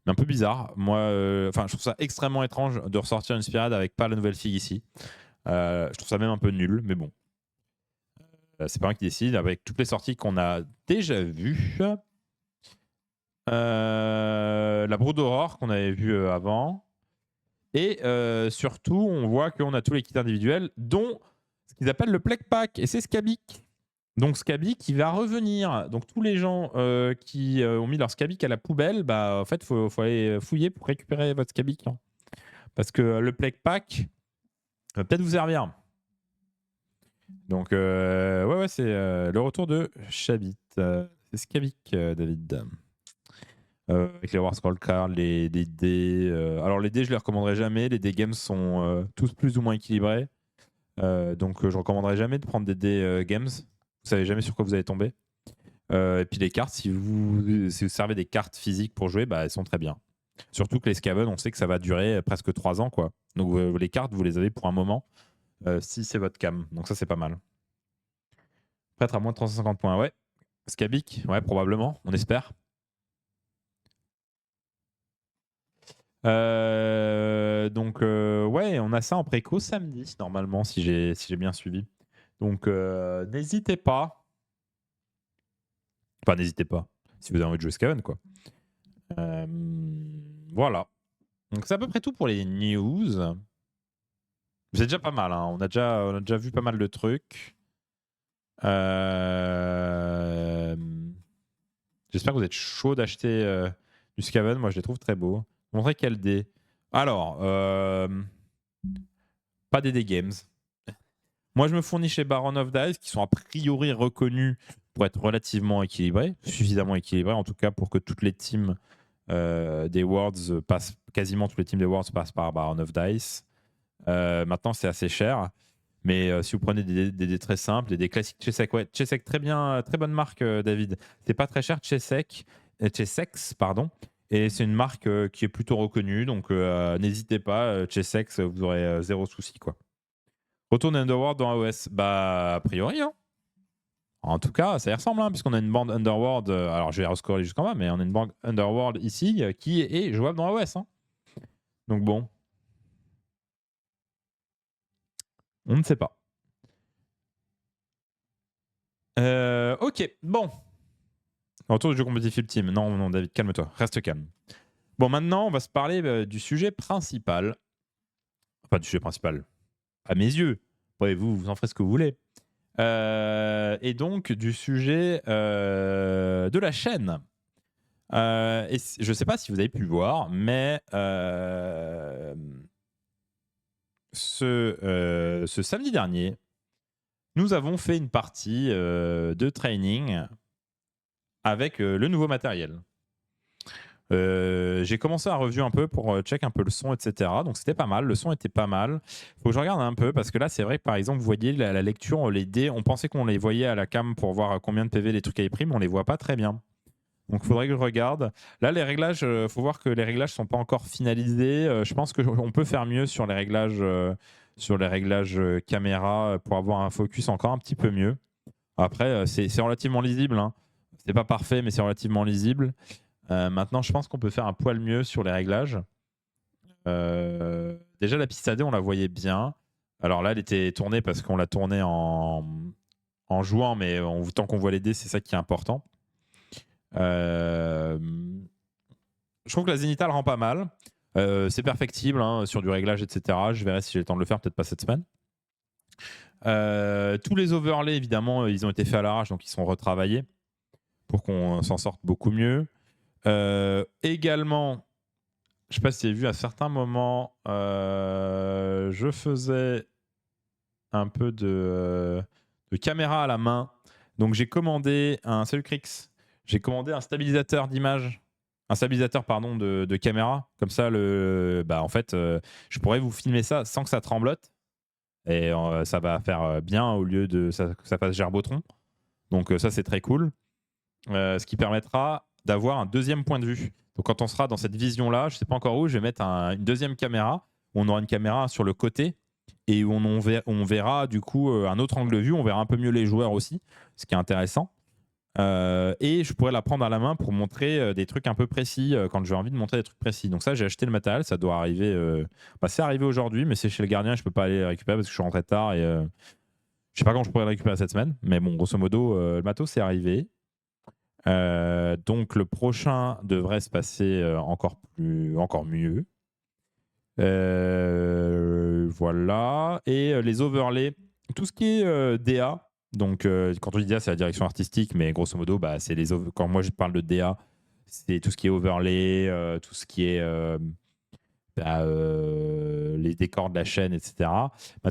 Mais un peu bizarre. Moi, je trouve ça extrêmement étrange de ressortir une Spearhead avec pas la nouvelle fille ici. Je trouve ça même un peu nul, mais bon. C'est pas moi qui décide, avec toutes les sorties qu'on a déjà vues. La Brood d'Aurore qu'on avait vu avant. Et surtout, on voit qu'on a tous les kits individuels, dont ce qu'ils appellent le Plague Pack. Et c'est Skabic. Donc Skabic qui va revenir. Donc tous les gens qui ont mis leur Skabic à la poubelle, bah, en fait, il faut aller fouiller pour récupérer votre Skabic. Hein. Parce que le Plague Pack va peut-être vous servir. Donc, ouais, c'est le retour de Chabit. C'est Skabic, David. Avec les War Scroll Cards, les dés. Alors les dés, je les recommanderais jamais. Les dés games sont tous plus ou moins équilibrés. Donc je recommanderais jamais de prendre des dés games. Vous savez jamais sur quoi vous allez tomber. Et puis les cartes, si vous servez des cartes physiques pour jouer, bah, elles sont très bien. Surtout que les Skaven, on sait que ça va durer presque 3 ans. Quoi. Donc les cartes, vous les avez pour un moment. Si c'est votre cam. Donc ça, c'est pas mal. Prêtre à moins de 350 points. Ouais. Skabic, ouais, probablement. On espère. Donc ouais, on a ça en préco samedi normalement si j'ai bien suivi. Donc n'hésitez pas. Enfin n'hésitez pas si vous avez envie de jouer Skaven quoi. Voilà. Donc c'est à peu près tout pour les news. C'est déjà pas mal. Hein. On a déjà vu pas mal de trucs. J'espère que vous êtes chaud d'acheter du Skaven. Moi je les trouve très beaux. Montrez quel dé. Alors, pas des dés games. Moi, je me fournis chez Baron of Dice, qui sont a priori reconnus pour être relativement équilibrés, suffisamment équilibrés, en tout cas pour que toutes les teams des Worlds passent, quasiment toutes les teams des Worlds passent par Baron of Dice. Maintenant, c'est assez cher. Mais si vous prenez des dés très simples, des classiques Chessex, ouais, Chessex, très bien, très bonne marque, David. C'est pas très cher, Chessex, pardon. Et c'est une marque qui est plutôt reconnue, donc n'hésitez pas, Chessex, vous aurez zéro souci, quoi. Retourne Underworld dans AOS, bah a priori, hein. En tout cas, ça y ressemble, hein, puisqu'on a une bande Underworld, alors je vais rescorer jusqu'en bas, mais on a une bande Underworld ici qui est jouable dans AOS. Hein. Donc bon. On ne sait pas. Ok, bon. Retour du jeu compétitif ultime. Non, David, calme-toi. Reste calme. Bon, maintenant, on va se parler du sujet principal. Enfin, du sujet principal. À mes yeux. Après, vous en ferez ce que vous voulez. Et donc, du sujet de la chaîne. Et je ne sais pas si vous avez pu voir, mais ce samedi dernier, nous avons fait une partie de training avec le nouveau matériel. J'ai commencé à review un peu pour check un peu le son, etc. Donc c'était pas mal, le son était pas mal. Faut que je regarde un peu parce que là c'est vrai que par exemple vous voyez la lecture, les dés, on pensait qu'on les voyait à la cam pour voir combien de PV les trucs avaient pris, mais on les voit pas très bien. Donc il faudrait que je regarde. Là, les réglages, faut voir que les réglages sont pas encore finalisés. Je pense qu'on peut faire mieux sur les réglages caméra pour avoir un focus encore un petit peu mieux. Après, c'est relativement lisible, hein. C'est pas parfait, mais c'est relativement lisible. Maintenant, je pense qu'on peut faire un poil mieux sur les réglages. Déjà, la piste AD, on la voyait bien. Alors là, elle était tournée parce qu'on l'a tournée en jouant, mais tant qu'on voit les dés, c'est ça qui est important. Je trouve que la zénithale rend pas mal. C'est perfectible hein, sur du réglage, etc. Je verrai si j'ai le temps de le faire, peut-être pas cette semaine. Tous les overlays, évidemment, ils ont été faits à l'arrache, donc ils sont retravaillés pour qu'on s'en sorte beaucoup mieux. Également, je ne sais pas si tu as vu, à certains moments, je faisais un peu de caméra à la main. Donc j'ai commandé salut Crix, j'ai commandé un stabilisateur d'image, un stabilisateur pardon de caméra. Comme ça, en fait, je pourrais vous filmer ça sans que ça tremblote. Et ça va faire bien au lieu que ça fasse gerbotron. Donc ça, c'est très cool. Ce qui permettra d'avoir un deuxième point de vue. Donc quand on sera dans cette vision-là, je ne sais pas encore où, je vais mettre une deuxième caméra. On aura une caméra sur le côté et où on verra du coup un autre angle de vue. On verra un peu mieux les joueurs aussi, ce qui est intéressant. Et je pourrais la prendre à la main pour montrer des trucs un peu précis quand j'ai envie de montrer des trucs précis. Donc ça, j'ai acheté le matériel, ça doit arriver. C'est arrivé aujourd'hui, mais c'est chez le gardien, je peux pas aller le récupérer parce que je suis rentré tard et je sais pas quand je pourrais le récupérer cette semaine. Mais bon, grosso modo, le matos c'est arrivé. Donc le prochain devrait se passer encore mieux. Voilà. Et les overlays, tout ce qui est DA. Donc quand on dit DA, c'est la direction artistique, mais grosso modo, c'est quand moi je parle de DA, c'est tout ce qui est overlay, tout ce qui est les décors de la chaîne, etc.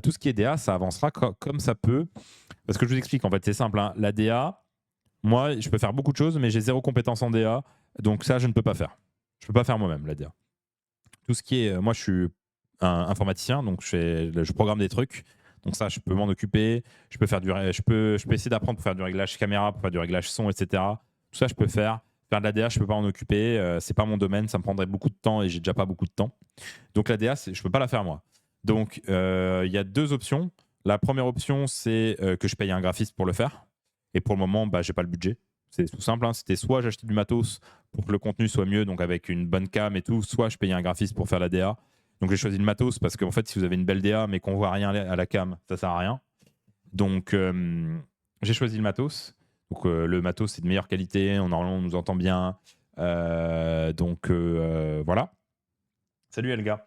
Tout ce qui est DA, ça avancera comme ça peut. Parce que je vous explique, en fait, c'est simple. Hein. La DA, moi, je peux faire beaucoup de choses, mais j'ai zéro compétence en DA. Donc ça, je ne peux pas faire. Je ne peux pas faire moi-même, la DA. Tout ce qui est... moi, je suis un informaticien, donc je programme des trucs. Donc ça, je peux m'en occuper. Je peux essayer d'apprendre pour faire du réglage caméra, pour faire du réglage son, etc. Tout ça, je peux faire. Faire de la DA, je ne peux pas m'en occuper. C'est pas mon domaine. Ça me prendrait beaucoup de temps et j'ai déjà pas beaucoup de temps. Donc la DA, je ne peux pas la faire moi. Donc il y a deux options. La première option, c'est que je paye un graphiste pour le faire. Et pour le moment, j'ai pas le budget. C'est tout simple. Hein. C'était soit j'achetais du matos pour que le contenu soit mieux, donc avec une bonne cam et tout, soit je payais un graphiste pour faire la DA. Donc j'ai choisi le matos parce qu'en fait, si vous avez une belle DA mais qu'on voit rien à la cam, ça sert à rien. Donc j'ai choisi le matos. Donc le matos, c'est de meilleure qualité. Normalement, on nous entend bien. Donc voilà. Salut Elga.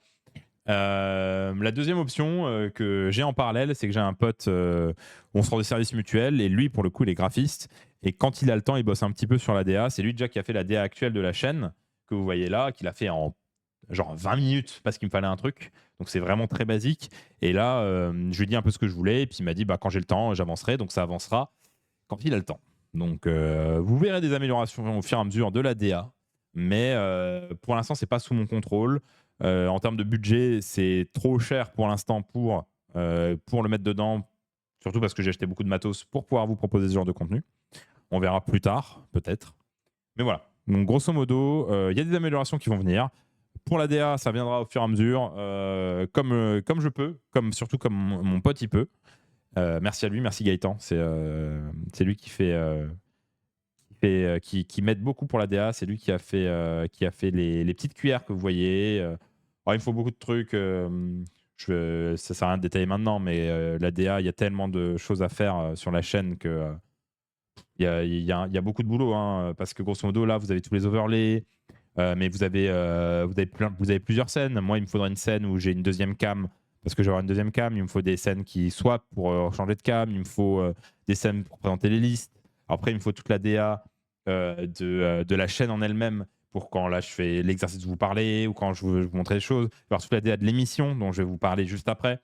La deuxième option que j'ai en parallèle, c'est que j'ai un pote, on se rend des services mutuels, et lui, pour le coup, il est graphiste. Et quand il a le temps, il bosse un petit peu sur la DA. C'est lui déjà qui a fait la DA actuelle de la chaîne, que vous voyez là, qu'il a fait en genre 20 minutes parce qu'il me fallait un truc. Donc c'est vraiment très basique. Et là, je lui ai dit un peu ce que je voulais, et puis il m'a dit, quand j'ai le temps, j'avancerai. Donc ça avancera quand il a le temps. Donc vous verrez des améliorations au fur et à mesure de la DA. Mais pour l'instant, c'est pas sous mon contrôle. En termes de budget, c'est trop cher pour l'instant pour le mettre dedans, surtout parce que j'ai acheté beaucoup de matos pour pouvoir vous proposer ce genre de contenu. On verra plus tard, peut-être. Mais voilà. Donc, grosso modo, il y a des améliorations qui vont venir. Pour la DA, ça viendra au fur et à mesure, comme je peux, surtout comme mon pote il peut. Merci à lui, merci Gaëtan. C'est lui qui m'aide beaucoup pour la DA. C'est lui qui a fait les petites cuillères que vous voyez. Il me faut beaucoup de trucs. Ça sert à rien de détailler maintenant, mais la DA, il y a tellement de choses à faire sur la chaîne que il y a beaucoup de boulot. Hein, parce que grosso modo, là, vous avez tous les overlays, mais vous avez plusieurs scènes. Moi, il me faudrait une scène où j'ai une deuxième cam. Parce que je vais avoir une deuxième cam, il me faut des scènes qui soit pour changer de cam, il me faut des scènes pour présenter les listes. Après, il me faut toute la DA de la chaîne en elle-même pour quand là je fais l'exercice de vous parler ou quand je veux vous montrer des choses. Il y avoir toute la DA de l'émission dont je vais vous parler juste après.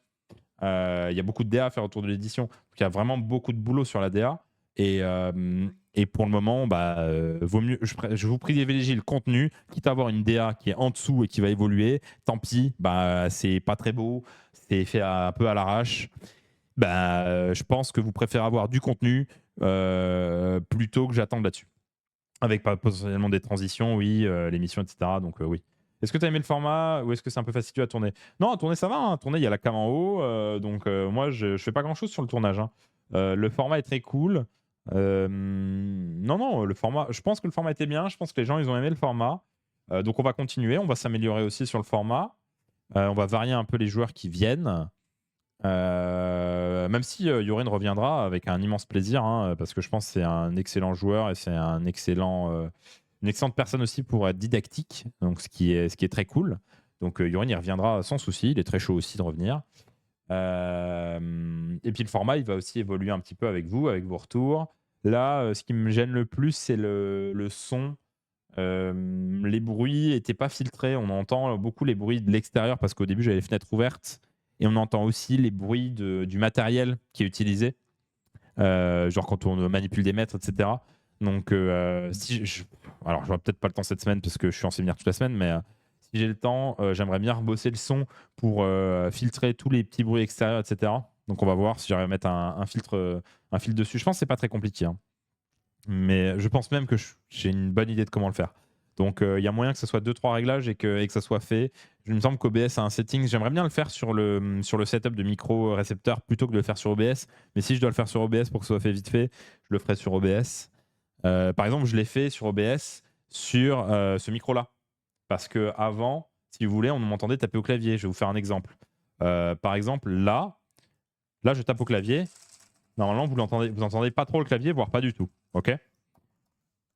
Il y a beaucoup de DA à faire autour de l'édition. Donc il y a vraiment beaucoup de boulot sur la DA. Et pour le moment, vaut mieux, je vous privilégie le contenu, quitte à avoir une DA qui est en dessous et qui va évoluer. Tant pis, c'est pas très beau, c'est fait un peu à l'arrache. Je pense que vous préférez avoir du contenu plutôt que j'attende là-dessus. Avec potentiellement des transitions, oui, l'émission, etc. Donc oui. Est-ce que tu as aimé le format ou est-ce que c'est un peu fastidieux à tourner? Non, à tourner ça va, hein. À tourner, il y a la cam en haut, donc moi je fais pas grand-chose sur le tournage, hein. Le format est très cool. Non, non, le format je pense que le format était bien, je pense que les gens ils ont aimé le format. Donc on va continuer, on va s'améliorer aussi sur le format. On va varier un peu les joueurs qui viennent. Même si Yorin reviendra avec un immense plaisir, hein, parce que je pense que c'est un excellent joueur et c'est une excellente personne aussi pour être didactique, donc ce qui est très cool. Donc Yorin il reviendra sans souci, il est très chaud aussi de revenir. Et puis le format il va aussi évoluer un petit peu avec vous, avec vos retours. Là, ce qui me gêne le plus, c'est le son. Les bruits n'étaient pas filtrés. On entend beaucoup les bruits de l'extérieur parce qu'au début j'avais les fenêtres ouvertes et on entend aussi les bruits du matériel qui est utilisé, genre quand on manipule des mètres, etc. Donc, alors j'aurai peut-être pas le temps cette semaine parce que je suis en séminaire toute la semaine, mais si j'ai le temps, j'aimerais bien rebosser le son pour filtrer tous les petits bruits extérieurs, etc. Donc on va voir si j'arrive à mettre un filtre dessus. Je pense que c'est pas très compliqué, hein. Mais je pense même que j'ai une bonne idée de comment le faire. Donc il y a moyen que ce soit 2-3 réglages et que ça soit fait. Il me semble qu'OBS a un setting. J'aimerais bien le faire sur le setup de micro récepteur plutôt que de le faire sur OBS. Mais si je dois le faire sur OBS pour que ce soit fait vite fait, je le ferai sur OBS. Par exemple, je l'ai fait sur OBS sur ce micro-là. Parce que avant, si vous voulez, on m'entendait taper au clavier. Je vais vous faire un exemple. Par exemple, là, je tape au clavier. Normalement, vous entendez pas trop le clavier, voire pas du tout. Ok.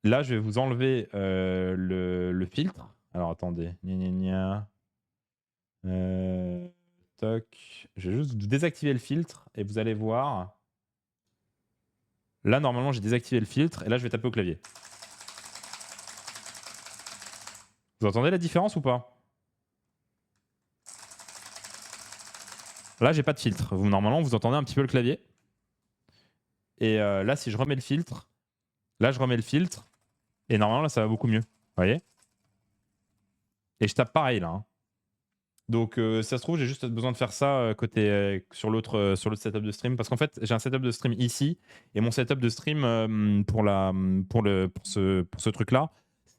Là, je vais vous enlever le filtre. Alors, attendez. Gna, gna, gna. Toc. Je vais juste désactiver le filtre et vous allez voir. Là, normalement, j'ai désactivé le filtre et là, je vais taper au clavier. Vous entendez la différence ou pas? Là, j'ai pas de filtre. Normalement, vous entendez un petit peu le clavier. Et là, si je remets le filtre, là, je remets le filtre. Et normalement, là, ça va beaucoup mieux. Vous voyez? Et je tape pareil là, hein. Donc, ça se trouve, j'ai juste besoin de faire ça sur l'autre setup de stream. Parce qu'en fait, j'ai un setup de stream ici. Et mon setup de stream pour ce truc-là,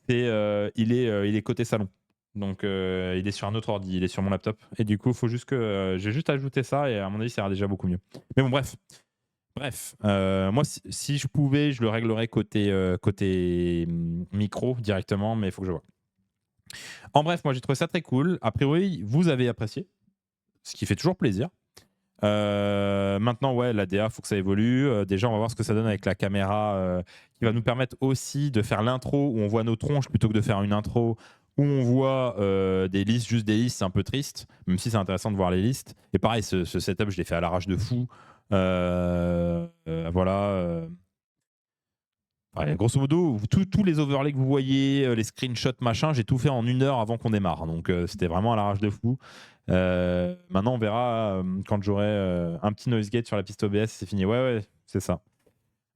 il est côté salon. Donc, il est sur un autre ordi, il est sur mon laptop. Et du coup, il faut juste que j'ai juste ajouté ça. Et à mon avis, ça ira déjà beaucoup mieux. Mais bon, bref. Moi, si je pouvais, je le réglerais côté micro directement. Mais il faut que je vois. En bref, moi j'ai trouvé ça très cool. A priori, vous avez apprécié, ce qui fait toujours plaisir. Maintenant, ouais, la DA, il faut que ça évolue. Déjà, on va voir ce que ça donne avec la caméra qui va nous permettre aussi de faire l'intro où on voit nos tronches plutôt que de faire une intro où on voit des listes, juste des listes. C'est un peu triste, même si c'est intéressant de voir les listes. Et pareil, ce setup, je l'ai fait à l'arrache de fou. Voilà. Ouais, grosso modo, tous les overlays que vous voyez, les screenshots, machin, j'ai tout fait en 1 heure avant qu'on démarre. Donc c'était vraiment à l'arrache de fou. Maintenant, on verra quand j'aurai un petit noise gate sur la piste OBS, c'est fini. Ouais, ouais, c'est ça.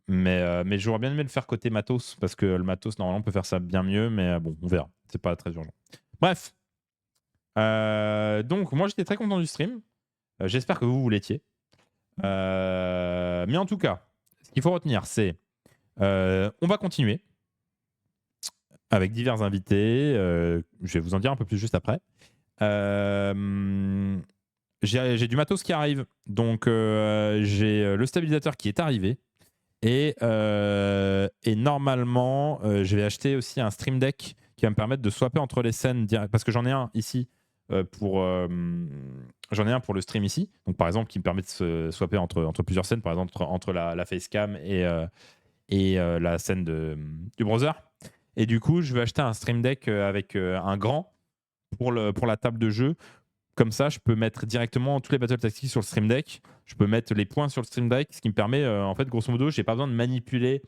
Mais j'aurais bien aimé le faire côté matos, parce que le matos, normalement, on peut faire ça bien mieux, mais bon, on verra. C'est pas très urgent. Bref. Donc, moi, j'étais très content du stream. J'espère que vous l'étiez. Mais en tout cas, ce qu'il faut retenir, c'est on va continuer avec divers invités. Je vais vous en dire un peu plus juste après. J'ai du matos qui arrive. Donc, j'ai le stabilisateur qui est arrivé. Et normalement, je vais acheter aussi un Stream Deck qui va me permettre de swapper entre les scènes. Parce que j'en ai un ici j'en ai un pour le stream ici. Donc, par exemple, qui me permet de se swapper entre plusieurs scènes. Par exemple, entre la facecam et la scène du browser. Et du coup, je vais acheter un Stream Deck avec un grand pour la table de jeu. Comme ça, je peux mettre directement tous les Battle Tactics sur le Stream Deck. Je peux mettre les points sur le Stream Deck, ce qui me permet, en fait, grosso modo, j'ai pas besoin de manipuler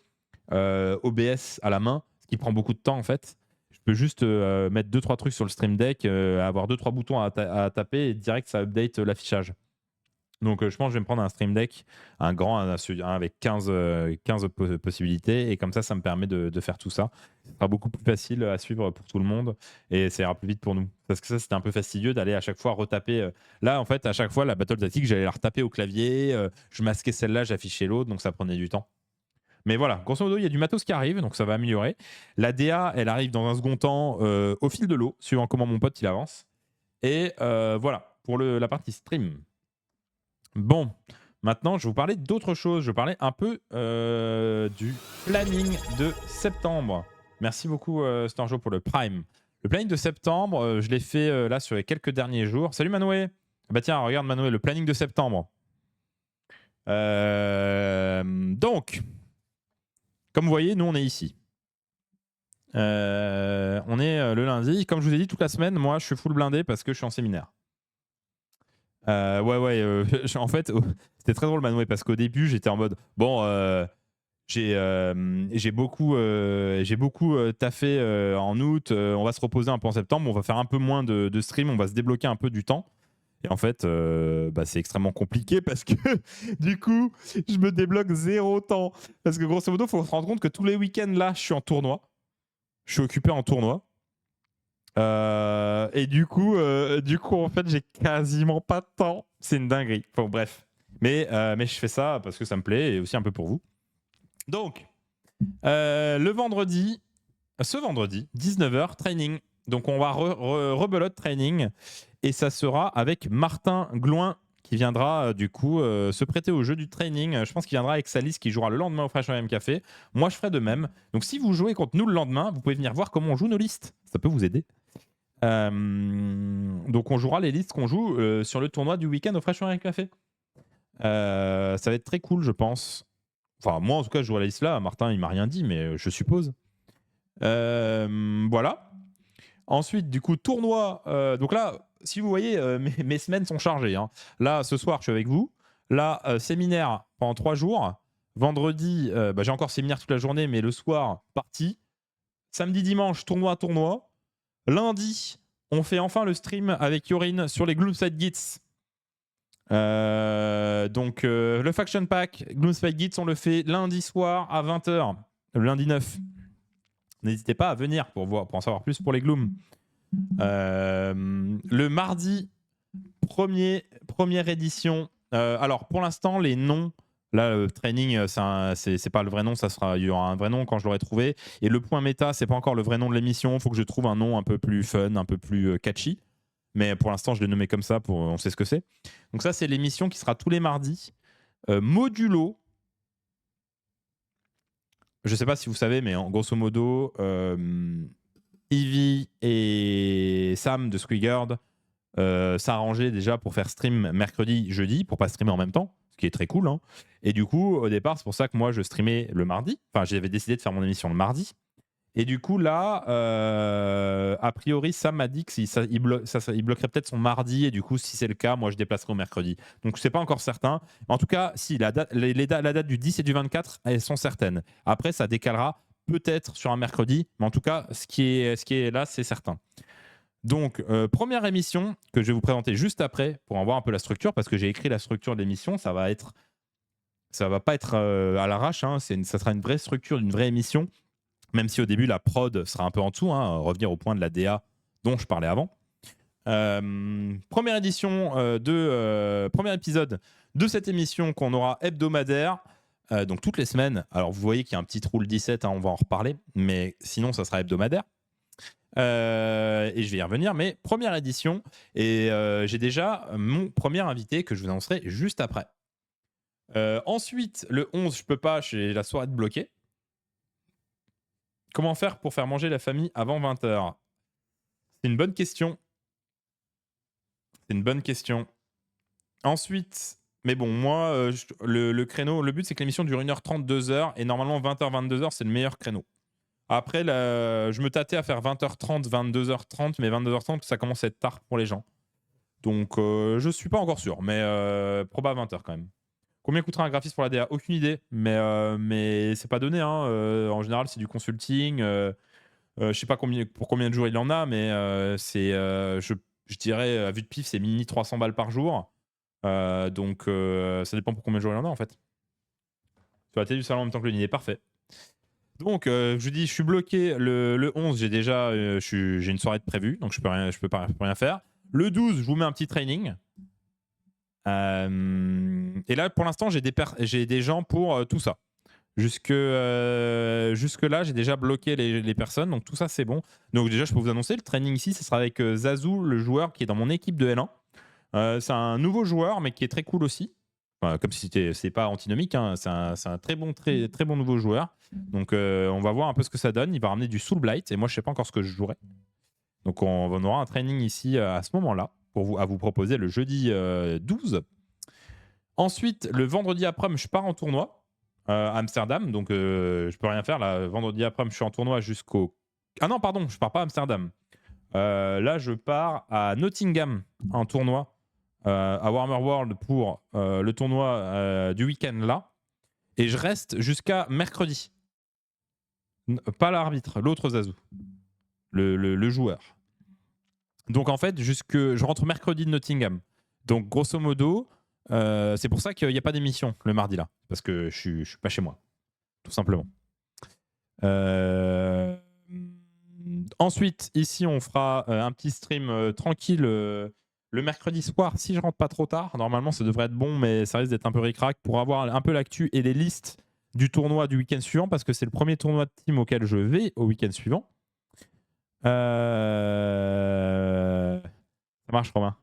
OBS à la main, ce qui prend beaucoup de temps, en fait. Je peux juste mettre 2-3 trucs sur le Stream Deck, avoir 2-3 boutons à taper et direct, ça update l'affichage. Donc, je pense que je vais me prendre un Stream Deck, un grand, un avec 15 possibilités. Et comme ça me permet de faire tout ça. Ce sera beaucoup plus facile à suivre pour tout le monde. Et ça ira plus vite pour nous. Parce que ça, c'était un peu fastidieux d'aller à chaque fois retaper. Là, en fait, à chaque fois, la Battle Tactique, j'allais la retaper au clavier. Je masquais celle-là, j'affichais l'autre. Donc, ça prenait du temps. Mais voilà, grosso modo, il y a du matos qui arrive, donc ça va améliorer. La DA, elle arrive dans un second temps au fil de l'eau, suivant comment mon pote il avance. Et voilà, pour la partie stream. Bon, maintenant, je vais vous parler d'autre chose. Je vais parler un peu du planning de septembre. Merci beaucoup, Storjo, pour le Prime. Le planning de septembre, je l'ai fait là sur les quelques derniers jours. Salut Manoué. Bah tiens, regarde Manoué, le planning de septembre. Donc, comme vous voyez, nous on est ici. On est le lundi. Comme je vous ai dit, toute la semaine, moi je suis full blindé parce que je suis en séminaire. En fait, c'était très drôle, Manoué, parce qu'au début, j'étais en mode bon, j'ai beaucoup taffé en août, on va se reposer un peu en septembre, on va faire un peu moins de stream, on va se débloquer un peu du temps. Et en fait, c'est extrêmement compliqué parce que du coup, je me débloque 0 temps. Parce que grosso modo, il faut se rendre compte que tous les week-ends, là, je suis en tournoi. Je suis occupé en tournoi. Et du coup, en fait, j'ai quasiment pas de temps. C'est une dinguerie. Bon, bref. Mais je fais ça parce que ça me plaît et aussi un peu pour vous. Donc, ce vendredi, 19h, training. Donc, on va rebelote training. Et ça sera avec Martin Gloin qui viendra du coup se prêter au jeu du training. Je pense qu'il viendra avec sa liste qui jouera le lendemain au Fresh AM Café. Moi, je ferai de même. Donc, si vous jouez contre nous le lendemain, vous pouvez venir voir comment on joue nos listes. Ça peut vous aider. Donc, on jouera les listes qu'on joue sur le tournoi du week-end au Fresh AM Café. Ça va être très cool, je pense. Enfin, moi, en tout cas, je joue à la liste là. Martin, il m'a rien dit, mais je suppose. Voilà. Ensuite, du coup, tournoi. Donc là, si vous voyez, mes semaines sont chargées. Hein. Là, ce soir, je suis avec vous. Là, séminaire pendant 3 jours. Vendredi, j'ai encore séminaire toute la journée, mais le soir, partie. Samedi, dimanche, tournoi. Lundi, on fait enfin le stream avec Yorin sur les Gloomside Gits. Donc, le Faction Pack, Gloomside Gits, on le fait lundi soir à 20h, le lundi 9. N'hésitez pas à venir pour en savoir plus pour les Gloom. Le mardi, première édition. Alors, pour l'instant, les noms, là, le training, c'est pas le vrai nom, il y aura un vrai nom quand je l'aurai trouvé. Et le point méta, c'est pas encore le vrai nom de l'émission. Il faut que je trouve un nom un peu plus fun, un peu plus catchy. Mais pour l'instant, je l'ai nommé comme ça, on sait ce que c'est. Donc ça, c'est l'émission qui sera tous les mardis. Modulo. Je sais pas si vous savez, mais en grosso modo, Ivy et Sam de Squigard s'arrangeaient déjà pour faire stream mercredi, jeudi, pour pas streamer en même temps, ce qui est très cool. Hein. Et du coup, au départ, c'est pour ça que moi, je streamais le mardi. Enfin, j'avais décidé de faire mon émission le mardi. Et du coup, là, a priori, Sam m'a dit qu'il bloquerait peut-être son mardi. Et du coup, si c'est le cas, moi, je déplacerai au mercredi. Donc, c'est pas encore certain. Mais en tout cas, si, la date du 10 et du 24, elles sont certaines. Après, ça décalera peut-être sur un mercredi. Mais en tout cas, ce qui est là, c'est certain. Donc, première émission que je vais vous présenter juste après pour en voir un peu la structure. Parce que j'ai écrit la structure de l'émission. Ça va pas être à l'arrache. Hein, ça sera une vraie structure, une vraie émission. Même si au début, la prod sera un peu en dessous, hein, revenir au point de la DA dont je parlais avant. Première édition, premier épisode de cette émission qu'on aura hebdomadaire, donc toutes les semaines. Alors, vous voyez qu'il y a un petit trou le 17, hein, on va en reparler, mais sinon, ça sera hebdomadaire. Et je vais y revenir, mais première édition, et j'ai déjà mon premier invité que je vous annoncerai juste après. Ensuite, le 11, je peux pas, j'ai la soirée de bloquée. Comment faire pour faire manger la famille avant 20h? C'est une bonne question. Ensuite, mais bon, moi, le créneau, le but, c'est que l'émission dure 1h30, 2h, et normalement, 20h, 22h, c'est le meilleur créneau. Après, je me tâtais à faire 20h30, 22h30, mais 22h30, ça commence à être tard pour les gens. Donc, je suis pas encore sûr, mais probable 20h quand même. Combien coûtera un graphiste pour la DA? Aucune idée, mais c'est pas donné. Hein. En général, c'est du consulting. Je sais pas pour combien de jours il en a, mais je dirais, à vue de pif, c'est mini 300 balles par jour. Donc, ça dépend pour combien de jours il en a, en fait. Tu vas télé du salon en même temps que le dîner, parfait. Donc, je dis, je suis bloqué le 11, j'ai déjà j'ai une soirée de prévue, donc je peux rien faire. Le 12, je vous mets un petit training. Et là, pour l'instant, j'ai des gens pour tout ça. Jusque là, j'ai déjà bloqué les personnes, donc tout ça c'est bon. Donc déjà, je peux vous annoncer, le training ici, ce sera avec Zazu, le joueur qui est dans mon équipe de L1. C'est un nouveau joueur, mais qui est très cool aussi. Enfin, comme si c'est pas antinomique, hein. C'est un très bon nouveau joueur. Donc on va voir un peu ce que ça donne. Il va ramener du Soul Blight, et moi je sais pas encore ce que je jouerai. Donc on aura un training ici à ce moment-là à vous proposer le jeudi 12. Ensuite, le vendredi après-midi, je pars en tournoi à Amsterdam. Donc je peux rien faire là. Vendredi après-midi, je suis en tournoi jusqu'au... Ah non, pardon, je pars pas à Amsterdam. Là, je pars à Nottingham en tournoi à Warhammer World pour le tournoi du week-end là. Et je reste jusqu'à mercredi. Pas l'arbitre, l'autre Zazu. Le joueur. Donc en fait, je rentre mercredi de Nottingham. Donc grosso modo, c'est pour ça qu'il n'y a pas d'émission le mardi là. Parce que je suis pas chez moi. Tout simplement. Ensuite, ici, on fera un petit stream tranquille le mercredi soir, si je rentre pas trop tard. Normalement, ça devrait être bon, mais ça risque d'être un peu ric-rac pour avoir un peu l'actu et les listes du tournoi du week-end suivant, parce que c'est le premier tournoi de team auquel je vais au week-end suivant. Ça marche, Romain.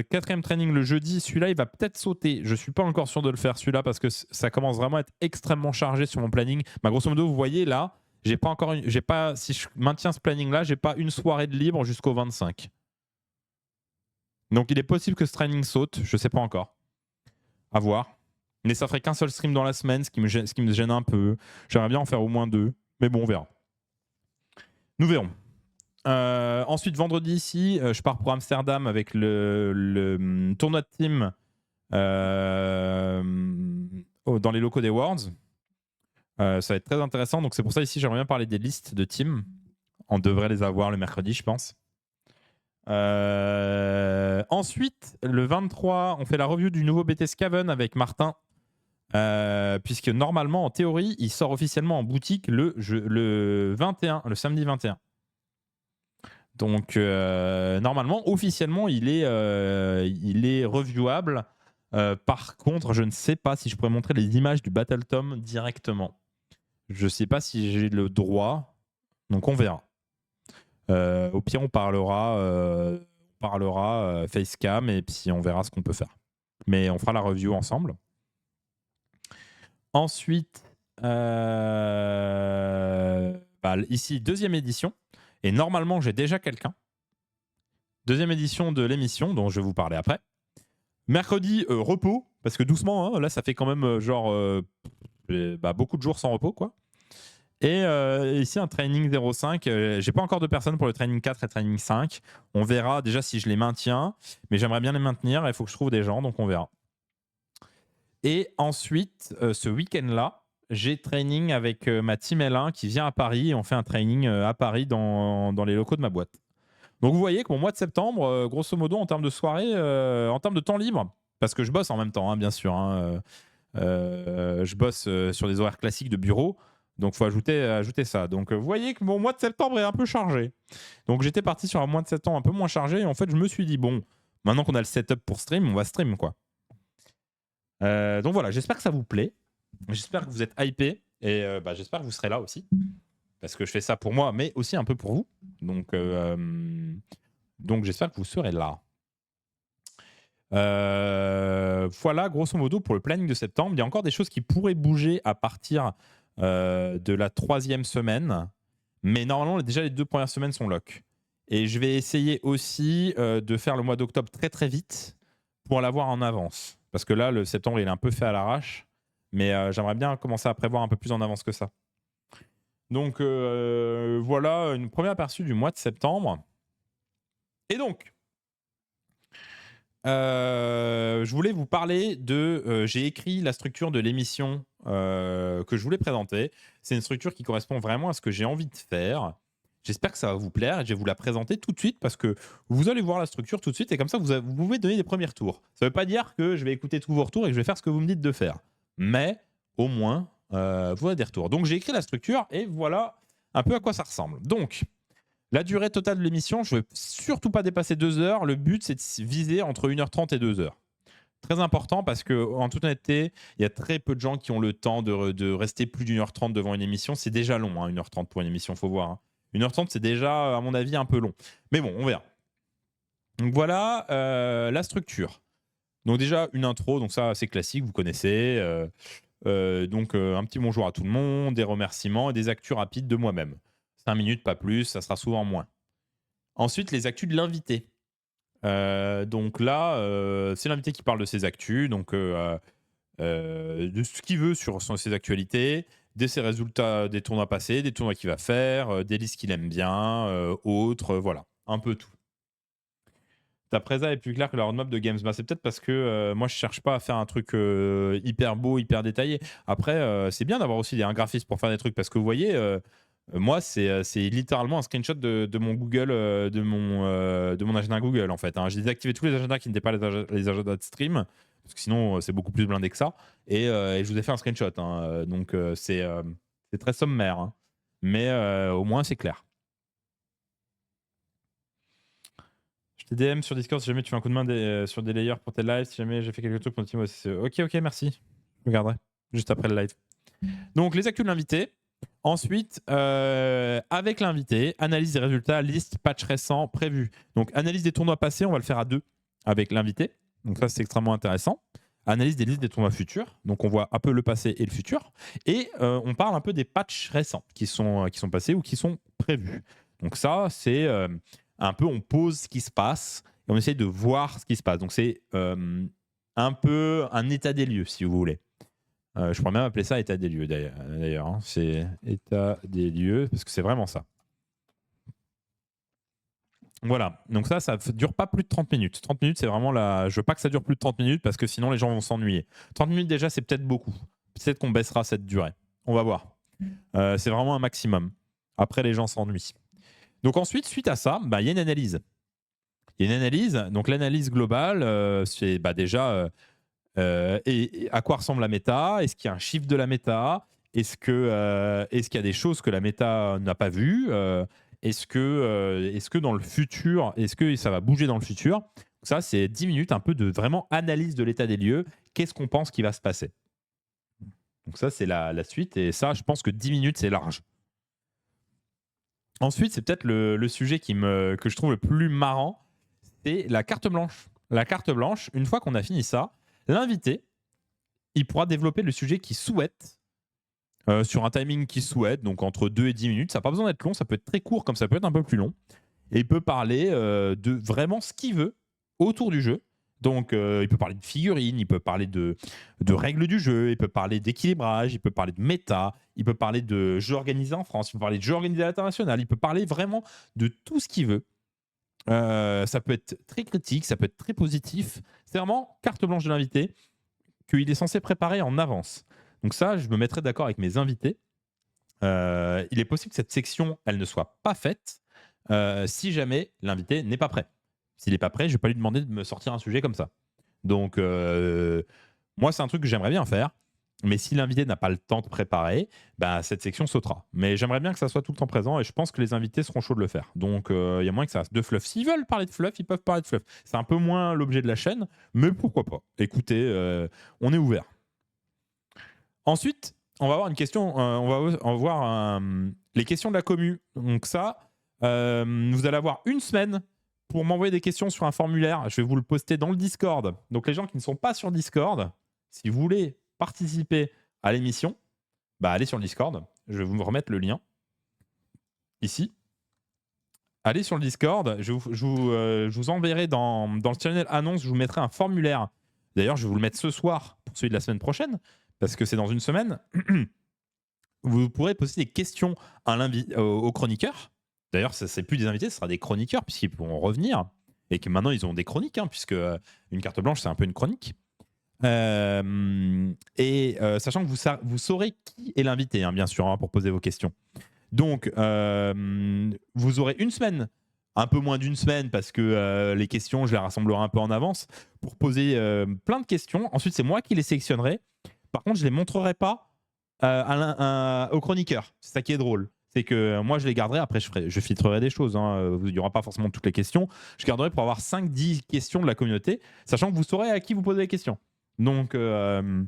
Quatrième training le jeudi, celui-là il va peut-être sauter. Je suis pas encore sûr de le faire celui-là parce que ça commence vraiment à être extrêmement chargé sur mon planning. Bah, grosso modo, vous voyez là, si je maintiens ce planning-là, j'ai pas une soirée de libre jusqu'au 25. Donc il est possible que ce training saute, je sais pas encore. À voir. Mais ça ferait qu'un seul stream dans la semaine, ce qui me gêne un peu. J'aimerais bien en faire au moins 2, mais bon, on verra. Nous verrons. Ensuite, vendredi ici, je pars pour Amsterdam avec le tournoi de team dans les locaux des Worlds. Ça va être très intéressant. Donc c'est pour ça ici, j'aimerais bien parler des listes de teams. On devrait les avoir le mercredi, je pense. Ensuite, le 23, on fait la review du nouveau BT Skaven avec Martin. Puisque normalement, en théorie, il sort officiellement en boutique le 21, le samedi 21. Donc normalement, officiellement, il est reviewable. Par contre, je ne sais pas si je pourrais montrer les images du Battle Tom directement. Je ne sais pas si j'ai le droit. Donc on verra. Au pire, on parlera facecam et puis on verra ce qu'on peut faire. Mais on fera la review ensemble. Ensuite, ici, deuxième édition. Et normalement, j'ai déjà quelqu'un. Deuxième édition de l'émission, dont je vais vous parler après. Mercredi, repos, parce que doucement, hein, là, ça fait quand même beaucoup de jours sans repos, quoi. Et ici, un training 05. J'ai pas encore de personnes pour le training 4 et training 5. On verra déjà si je les maintiens, mais j'aimerais bien les maintenir. Il faut que je trouve des gens, donc on verra. Et ensuite, ce week-end-là, j'ai training avec ma team L1 qui vient à Paris et on fait un training à Paris dans les locaux de ma boîte. Donc vous voyez que mon mois de septembre, grosso modo, en termes de soirée, en termes de temps libre, parce que je bosse en même temps, hein, bien sûr. Hein, je bosse sur des horaires classiques de bureau, donc il faut ajouter ça. Donc vous voyez que mon mois de septembre est un peu chargé. Donc j'étais parti sur un mois de septembre un peu moins chargé et en fait je me suis dit, bon, maintenant qu'on a le setup pour stream, on va stream quoi. Donc voilà, j'espère que ça vous plaît. J'espère que vous êtes hypés et j'espère que vous serez là aussi. Parce que je fais ça pour moi, mais aussi un peu pour vous. Donc j'espère que vous serez là. Voilà, grosso modo, pour le planning de septembre. Il y a encore des choses qui pourraient bouger à partir de la 3e semaine. Mais normalement, déjà, les 2 premières semaines sont lock. Et je vais essayer aussi de faire le mois d'octobre très très vite pour l'avoir en avance. Parce que là, le septembre, il est un peu fait à l'arrache. Mais j'aimerais bien commencer à prévoir un peu plus en avance que ça. Donc voilà, une première aperçu du mois de septembre. Et donc, je voulais vous parler de... j'ai écrit la structure de l'émission que je voulais présenter. C'est une structure qui correspond vraiment à ce que j'ai envie de faire. J'espère que ça va vous plaire et je vais vous la présenter tout de suite parce que vous allez voir la structure tout de suite et comme ça, vous pouvez donner des premiers retours. Ça ne veut pas dire que je vais écouter tous vos retours et que je vais faire ce que vous me dites de faire. Mais au moins, vous avez des retours. Donc, j'ai écrit la structure et voilà un peu à quoi ça ressemble. Donc, la durée totale de l'émission, je ne veux surtout pas dépasser 2 heures. Le but, c'est de viser entre 1h30 et 2 heures. Très important parce que, en toute honnêteté, il y a très peu de gens qui ont le temps de rester plus d'1h30 devant une émission. C'est déjà long, hein, 1h30 pour une émission, faut voir. Hein. 1h30, c'est déjà, à mon avis, un peu long. Mais bon, on verra. Donc voilà la structure. Donc déjà, une intro, donc ça, c'est classique, vous connaissez. Donc un petit bonjour à tout le monde, des remerciements et des actus rapides de moi-même. 5 minutes, pas plus, ça sera souvent moins. Ensuite, les actus de l'invité. Donc là, c'est l'invité qui parle de ses actus, donc de ce qu'il veut sur ses actualités, de ses résultats des tournois passés, des tournois qu'il va faire, des listes qu'il aime bien, autres, voilà, un peu tout. Ta présa est plus claire que la roadmap de Games. Bah, c'est peut-être parce que moi, je cherche pas à faire un truc hyper beau, hyper détaillé. Après, c'est bien d'avoir aussi un graphiste pour faire des trucs parce que vous voyez, moi, c'est littéralement un screenshot de mon Google, de mon agenda Google en fait. Hein. J'ai désactivé tous les agendas qui n'étaient pas les agendas de stream parce que sinon, c'est beaucoup plus blindé que ça. Et je vous ai fait un screenshot. Hein. Donc, c'est très sommaire. Hein. Mais au moins, c'est clair. Je t'ai DM sur Discord si jamais tu fais un coup de main sur des layers pour tes lives. Si jamais j'ai fait quelques trucs pour notre team. Ok, merci. Je regarderai juste après le live. Donc, les actus de l'invité. Ensuite, avec l'invité, analyse des résultats, liste, patch récent, prévu. Donc, analyse des tournois passés, on va le faire à 2 avec l'invité. Donc, ça, c'est extrêmement intéressant. Analyse des listes des tournois futurs. Donc, on voit un peu le passé et le futur. Et on parle un peu des patchs récents qui sont passés ou qui sont prévus. Donc, ça, c'est un peu, on pose ce qui se passe et on essaye de voir ce qui se passe. Donc, c'est un peu un état des lieux, si vous voulez. Je pourrais même appeler ça état des lieux d'ailleurs. Hein. C'est état des lieux parce que c'est vraiment ça. Voilà, donc ça ne dure pas plus de 30 minutes. 30 minutes, c'est vraiment la. Je veux pas que ça dure plus de 30 minutes parce que sinon les gens vont s'ennuyer. 30 minutes déjà, c'est peut-être beaucoup. Peut-être qu'on baissera cette durée. On va voir. C'est vraiment un maximum. Après, les gens s'ennuient. Donc ensuite, suite à ça, il y a une analyse. Il y a une analyse. Donc l'analyse globale, c'est déjà. Et à quoi ressemble la méta? Est-ce qu'il y a un chiffre de la méta? Est-ce qu'il y a des choses que la méta n'a pas vues? Est-ce que dans le futur, est-ce que ça va bouger dans le futur? Ça, c'est 10 minutes un peu de vraiment analyse de l'état des lieux. Qu'est-ce qu'on pense qui va se passer? Donc ça, c'est la suite. Et ça, je pense que 10 minutes, c'est large. Ensuite, c'est peut-être le sujet que je trouve le plus marrant, c'est la carte blanche. La carte blanche, une fois qu'on a fini ça, l'invité, il pourra développer le sujet qu'il souhaite sur un timing qu'il souhaite, donc entre 2 et 10 minutes. Ça n'a pas besoin d'être long, ça peut être très court comme ça peut être un peu plus long. Et il peut parler de vraiment ce qu'il veut autour du jeu. Donc il peut parler de figurines, il peut parler de règles du jeu, il peut parler d'équilibrage, il peut parler de méta, il peut parler de jeux organisés en France, il peut parler de jeux organisés à l'international, il peut parler vraiment de tout ce qu'il veut. Ça peut être très critique, ça peut être très positif. C'est vraiment carte blanche de l'invité qu'il est censé préparer en avance. Donc ça, je me mettrai d'accord avec mes invités. Il est possible que cette section, elle ne soit pas faite si jamais l'invité n'est pas prêt. S'il n'est pas prêt, je ne vais pas lui demander de me sortir un sujet comme ça. Donc, moi, c'est un truc que j'aimerais bien faire. Mais si l'invité n'a pas le temps de préparer, cette section sautera. Mais j'aimerais bien que ça soit tout le temps présent et je pense que les invités seront chauds de le faire. Donc, il y a moyen que ça fasse de fluff. S'ils veulent parler de fluff, ils peuvent parler de fluff. C'est un peu moins l'objet de la chaîne, mais pourquoi pas. Écoutez, on est ouvert. Ensuite, on va avoir une question. On va voir les questions de la commu. Donc ça, vous allez avoir une semaine pour m'envoyer des questions sur un formulaire. Je vais vous le poster dans le Discord. Donc les gens qui ne sont pas sur Discord, si vous voulez participer à l'émission, allez sur le Discord. Je vais vous remettre le lien ici. Allez sur le Discord. Je vous enverrai dans le channel annonce, je vous mettrai un formulaire. D'ailleurs, je vais vous le mettre ce soir pour celui de la semaine prochaine, parce que c'est dans une semaine. Vous pourrez poser des questions aux chroniqueurs. D'ailleurs, ce ne sera plus des invités, ce sera des chroniqueurs, puisqu'ils pourront revenir. Et que maintenant, ils ont des chroniques, puisque une carte blanche, c'est un peu une chronique. Sachant que vous saurez qui est l'invité, bien sûr, pour poser vos questions. Donc, vous aurez une semaine, un peu moins d'une semaine, parce que les questions, je les rassemblerai un peu en avance, pour poser plein de questions. Ensuite, c'est moi qui les sélectionnerai. Par contre, je ne les montrerai pas aux chroniqueurs. C'est ça qui est drôle. C'est que moi, je les garderai. Après, je filtrerai des choses. Il n'y aura pas forcément toutes les questions. Je garderai pour avoir 5-10 questions de la communauté, sachant que vous saurez à qui vous posez les questions. Donc, je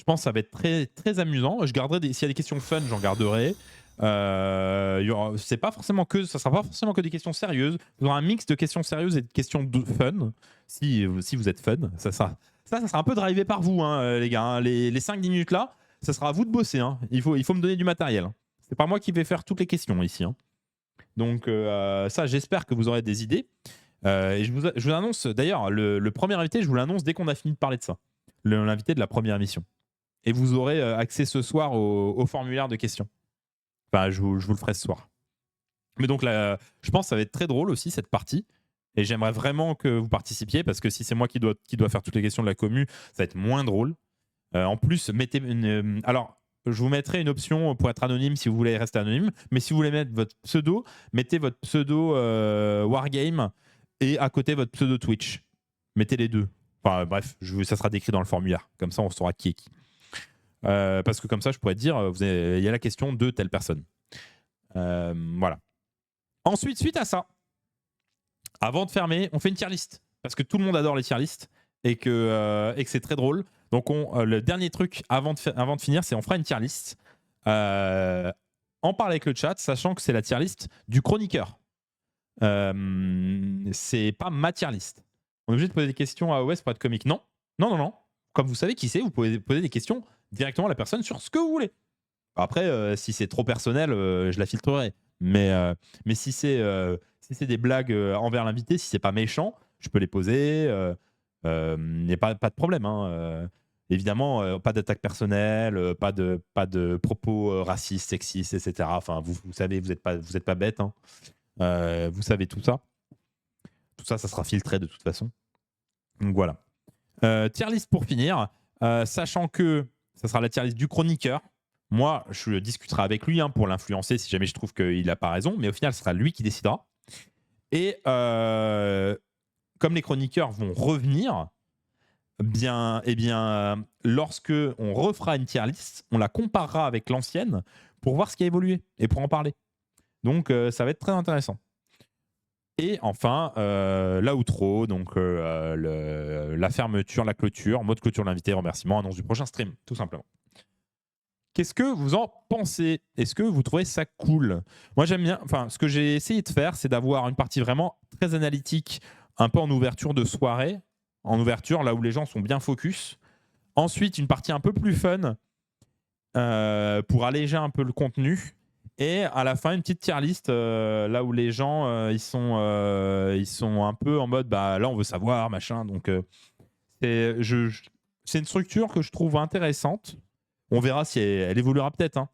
pense que ça va être très, très amusant. S'il y a des questions fun, j'en garderai. Ça sera pas forcément que des questions sérieuses. Vous aurez un mix de questions sérieuses et de questions fun. Si vous êtes fun, ça sera un peu drivé par vous, les gars. Les 5-10 minutes là, ça sera à vous de bosser. Il faut me donner du matériel. C'est pas moi qui vais faire toutes les questions ici. Donc ça, j'espère que vous aurez des idées. Et je vous annonce, d'ailleurs, le premier invité, je vous l'annonce dès qu'on a fini de parler de ça. L'invité de la première émission. Et vous aurez accès ce soir au formulaire de questions. Enfin, je vous le ferai ce soir. Mais donc là, je pense que ça va être très drôle aussi cette partie. Et j'aimerais vraiment que vous participiez parce que si c'est moi qui dois faire toutes les questions de la commu, ça va être moins drôle. En plus, alors, je vous mettrai une option pour être anonyme si vous voulez rester anonyme. Mais si vous voulez mettre votre pseudo, mettez votre pseudo Wargame et à côté votre pseudo Twitch. Mettez les deux. Enfin, bref, ça sera décrit dans le formulaire. Comme ça, on saura qui est qui. Parce que comme ça, je pourrais dire, il y a la question de telle personne. Voilà. Ensuite, suite à ça, avant de fermer, on fait une tier list. Parce que tout le monde adore les tier lists et que c'est très drôle. Donc, le dernier truc avant de finir, c'est on fera une tier list. En parler avec le chat, sachant que c'est la tier list du chroniqueur. C'est pas ma tier list. On est obligé de poser des questions à OS pour être comique. Non. Comme vous savez qui c'est, vous pouvez poser des questions directement à la personne sur ce que vous voulez. Après, si c'est trop personnel, je la filtrerai. Mais si c'est des blagues envers l'invité, si c'est pas méchant, je peux les poser. Il n'y a pas de problème. Évidemment, pas d'attaque personnelle, pas de propos racistes, sexistes, etc. Enfin, vous savez, vous n'êtes pas bête. Vous savez tout ça. Tout ça, ça sera filtré de toute façon. Donc voilà. Tier list pour finir. Sachant que ça sera la tier list du chroniqueur. Moi, je discuterai avec lui pour l'influencer si jamais je trouve qu'il n'a pas raison. Mais au final, ce sera lui qui décidera. Et comme les chroniqueurs vont revenir, lorsque on refera une tier list, on la comparera avec l'ancienne pour voir ce qui a évolué et pour en parler. Donc, ça va être très intéressant. Et enfin, l'outro, donc la fermeture, la clôture, mot de clôture de l'invité, remerciement, annonce du prochain stream, tout simplement. Qu'est-ce que vous en pensez? Est-ce que vous trouvez ça cool? Moi, j'aime bien. Enfin, ce que j'ai essayé de faire, c'est d'avoir une partie vraiment très analytique, un peu en ouverture de soirée, en ouverture, là où les gens sont bien focus. Ensuite, une partie un peu plus fun pour alléger un peu le contenu. Et à la fin, une petite tier list là où les gens ils sont un peu en mode bah là on veut savoir machin. Donc c'est une structure que je trouve intéressante. On verra si elle évoluera peut-être.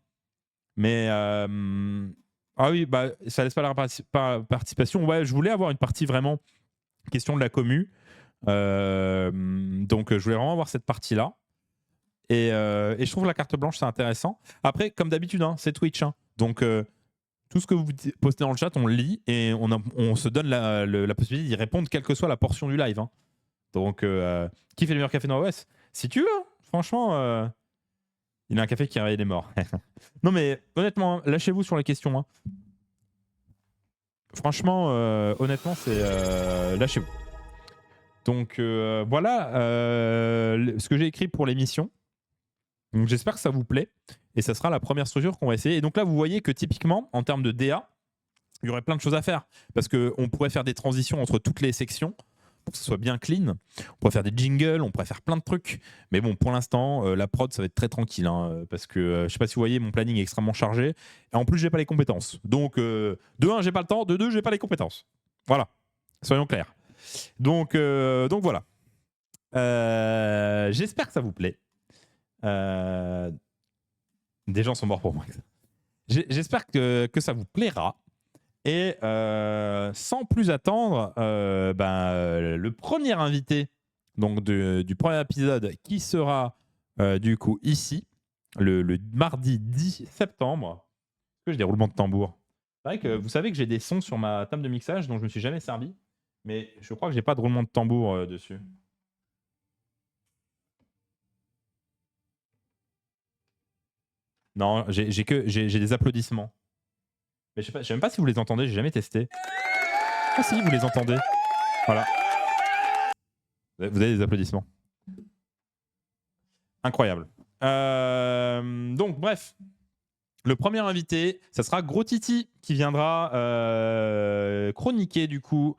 Mais ah oui, bah ça laisse pas la participation. Ouais, je voulais avoir une partie vraiment question de la commu. Donc je voulais vraiment avoir cette partie là. Et je trouve la carte blanche c'est intéressant. Après, comme d'habitude, c'est Twitch. Donc tout ce que vous postez dans le chat, on le lit et on se donne la possibilité d'y répondre, quelle que soit la portion du live. Donc, qui fait le meilleur café Nord-Ouest? Si tu veux, franchement, il a un café qui réveille les morts. Non, mais honnêtement, lâchez-vous sur les questions. Franchement, honnêtement, c'est lâchez-vous. Donc, voilà ce que j'ai écrit pour l'émission. Donc, j'espère que ça vous plaît. Et ça sera la première structure qu'on va essayer. Et donc là, vous voyez que typiquement, en termes de DA, il y aurait plein de choses à faire. Parce qu'on pourrait faire des transitions entre toutes les sections pour que ce soit bien clean. On pourrait faire des jingles, on pourrait faire plein de trucs. Mais bon, pour l'instant, la prod, ça va être très tranquille. Parce que je ne sais pas si vous voyez, mon planning est extrêmement chargé. Et en plus, je n'ai pas les compétences. Donc, de 1, j'ai pas le temps. De 2, j'ai pas les compétences. Voilà. Soyons clairs. Donc voilà. J'espère que ça vous plaît. Des gens sont morts pour moi. J'espère que ça vous plaira. Et sans plus attendre, le premier invité donc du premier épisode qui sera du coup ici, le mardi 10 septembre. Est-ce que j'ai des roulements de tambour? C'est vrai que vous savez que j'ai des sons sur ma table de mixage dont je ne me suis jamais servi, mais je crois que j'ai pas de roulement de tambour dessus. Non, j'ai des applaudissements. Mais je sais même pas si vous les entendez, j'ai jamais testé. Ah si, vous les entendez. Voilà. Vous avez des applaudissements. Incroyable. Donc, bref. Le premier invité, ça sera Gros Titi qui viendra chroniquer du coup.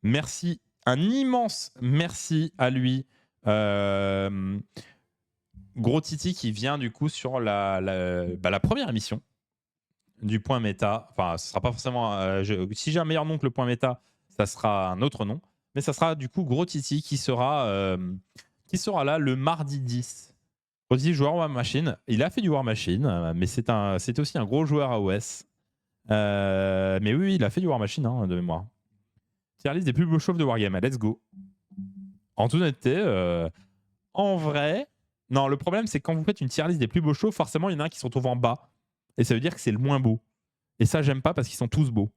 Merci, un immense merci à lui. Gros Titi qui vient du coup sur la première émission du Point Méta. Enfin, ce sera pas forcément. Si j'ai un meilleur nom que le Point Méta, ça sera un autre nom. Mais ça sera du coup Gros Titi qui sera là le mardi 10. Gros Titi, joueur War Machine. Il a fait du War Machine, mais c'est aussi un gros joueur AOS. Mais oui, il a fait du War Machine de mémoire. Tier list des plus beaux chauves de Wargame. Let's go. En toute honnêteté, en vrai, non, le problème c'est que quand vous faites une tier list des plus beaux chauves, forcément il y en a un qui se retrouve en bas. Et ça veut dire que c'est le moins beau. Et ça, j'aime pas parce qu'ils sont tous beaux.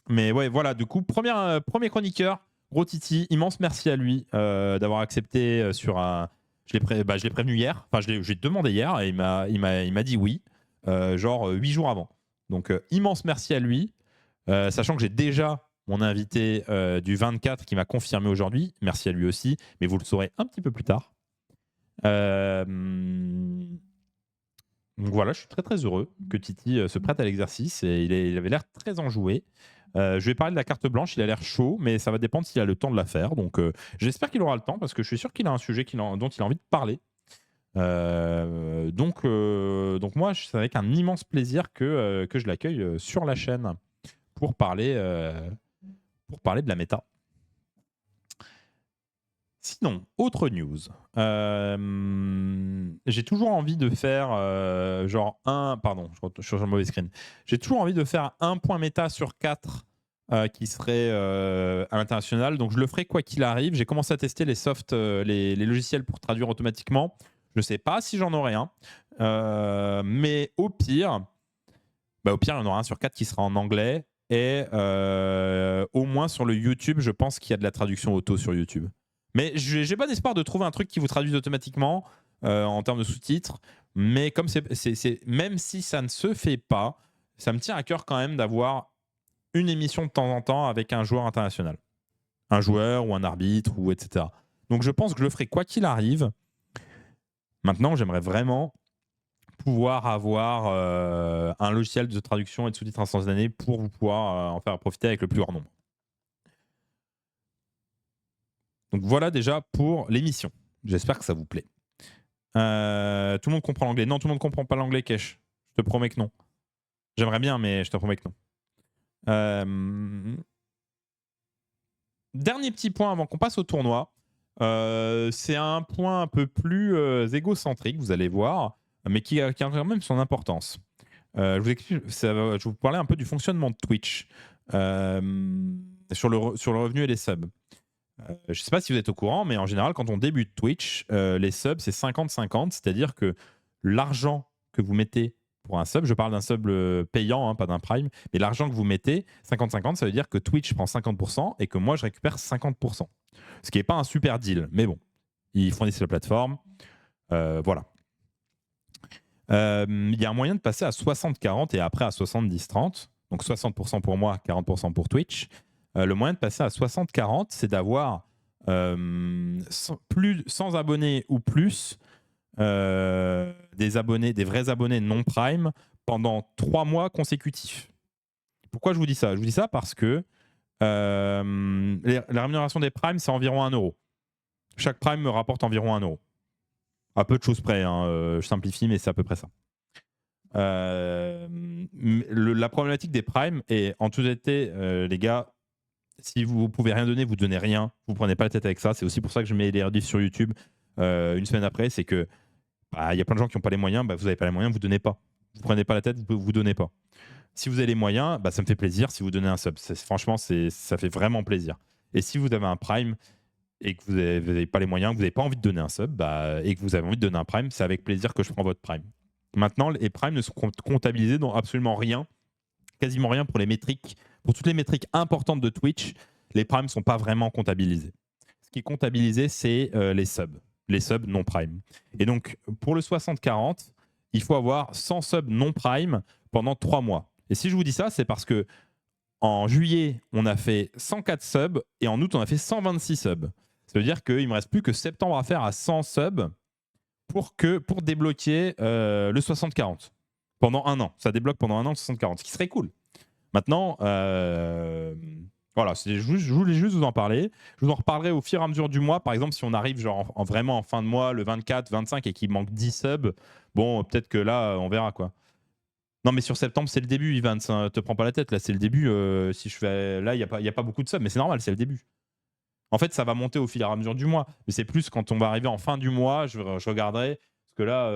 Mais ouais, voilà, du coup, premier chroniqueur, Gros Titi, immense merci à lui d'avoir accepté sur un. Je l'ai prévenu hier, enfin, j'ai demandé hier et il m'a dit oui, genre 8 jours avant. Donc, immense merci à lui, sachant que j'ai déjà mon invité du 24 qui m'a confirmé aujourd'hui. Merci à lui aussi, mais vous le saurez un petit peu plus tard. Donc voilà, je suis très très heureux que Titi se prête à l'exercice et il avait l'air très enjoué. Je vais parler de la carte blanche, il a l'air chaud, mais ça va dépendre s'il a le temps de la faire. Donc j'espère qu'il aura le temps parce que je suis sûr qu'il a un sujet dont il a envie de parler. Donc moi, c'est avec un immense plaisir que je l'accueille sur la chaîne pour parler de la méta. Sinon, autre news. J'ai toujours envie de faire Pardon, je suis sur le mauvais screen. J'ai toujours envie de faire un point méta sur 4 qui serait à l'international. Donc je le ferai quoi qu'il arrive. J'ai commencé à tester les softs, les logiciels pour traduire automatiquement. Je ne sais pas si j'en aurai un. Mais au pire, il y en aura un sur 4 qui sera en anglais. Et au moins sur le YouTube, je pense qu'il y a de la traduction auto sur YouTube. Mais j'ai pas d'espoir de trouver un truc qui vous traduise automatiquement en termes de sous-titres. Mais comme même si ça ne se fait pas, ça me tient à cœur quand même d'avoir une émission de temps en temps avec un joueur international. Un joueur ou un arbitre, ou etc. Donc je pense que je le ferai quoi qu'il arrive. Maintenant, j'aimerais vraiment pouvoir avoir un logiciel de traduction et de sous-titres instantanés pour vous pouvoir en faire profiter avec le plus grand nombre. Donc voilà déjà pour l'émission. J'espère que ça vous plaît. Tout le monde comprend l'anglais. Non, tout le monde ne comprend pas l'anglais, Kesh. Je te promets que non. J'aimerais bien, mais je te promets que non. Dernier petit point avant qu'on passe au tournoi. C'est un point un peu plus égocentrique, vous allez voir, mais qui a quand même son importance. Je vais vous parler un peu du fonctionnement de Twitch sur le revenu et les subs. Je ne sais pas si vous êtes au courant, mais en général, quand on débute Twitch, les subs, c'est 50-50, c'est-à-dire que l'argent que vous mettez pour un sub, je parle d'un sub payant, pas d'un prime, mais l'argent que vous mettez, 50-50, ça veut dire que Twitch prend 50% et que moi, je récupère 50%. Ce qui n'est pas un super deal, mais bon, ils fournissent la plateforme. Voilà. Il y a un moyen de passer à 60-40 et après à 70-30. Donc 60% pour moi, 40% pour Twitch. Le moyen de passer à 60-40, c'est d'avoir 100 abonnés ou plus, des vrais abonnés non prime pendant 3 mois consécutifs. Pourquoi je vous dis ça? Je vous dis ça parce que la rémunération des primes, c'est environ 1 euro. Chaque prime me rapporte environ 1 euro. À peu de choses près, je simplifie, mais c'est à peu près ça. La problématique des primes, et en toute honnêteté, les gars, si vous ne pouvez rien donner, vous ne donnez rien. Vous ne prenez pas la tête avec ça. C'est aussi pour ça que je mets les rediffs sur YouTube une semaine après. C'est que y a plein de gens qui n'ont pas les moyens. Vous n'avez pas les moyens, vous ne donnez pas. Vous ne prenez pas la tête, vous ne donnez pas. Si vous avez les moyens, ça me fait plaisir si vous donnez un sub. Franchement, ça fait vraiment plaisir. Et si vous avez un prime et que vous n'avez pas les moyens, que vous n'avez pas envie de donner un sub, et que vous avez envie de donner un prime, c'est avec plaisir que je prends votre prime. Maintenant, les primes ne sont comptabilisés dans absolument rien, quasiment rien pour les métriques. Pour toutes les métriques importantes de Twitch, les primes ne sont pas vraiment comptabilisés. qui est comptabilisé, c'est les subs. Les subs non prime. Et donc, pour le 60-40, il faut avoir 100 subs non prime pendant 3 mois. Et si je vous dis ça, c'est parce que en juillet, on a fait 104 subs et en août, on a fait 126 subs. Ça veut dire qu'il ne me reste plus que septembre à faire à 100 subs pour débloquer le 60-40 pendant un an. Ça débloque pendant un an le 60-40, ce qui serait cool. Maintenant, voilà, je voulais juste vous en parler. Je vous en reparlerai au fur et à mesure du mois. Par exemple, si on arrive genre vraiment en fin de mois, le 24, 25 et qu'il manque 10 subs, bon, peut-être que là, on verra quoi. Non, mais sur septembre, c'est le début, Ivan. Ça te prends pas la tête. Là, c'est le début. Si je fais... Là, il n'y a pas beaucoup de subs, mais c'est normal, c'est le début. En fait, ça va monter au fil et à mesure du mois. Mais c'est plus quand on va arriver en fin du mois, je regarderai. Parce que là,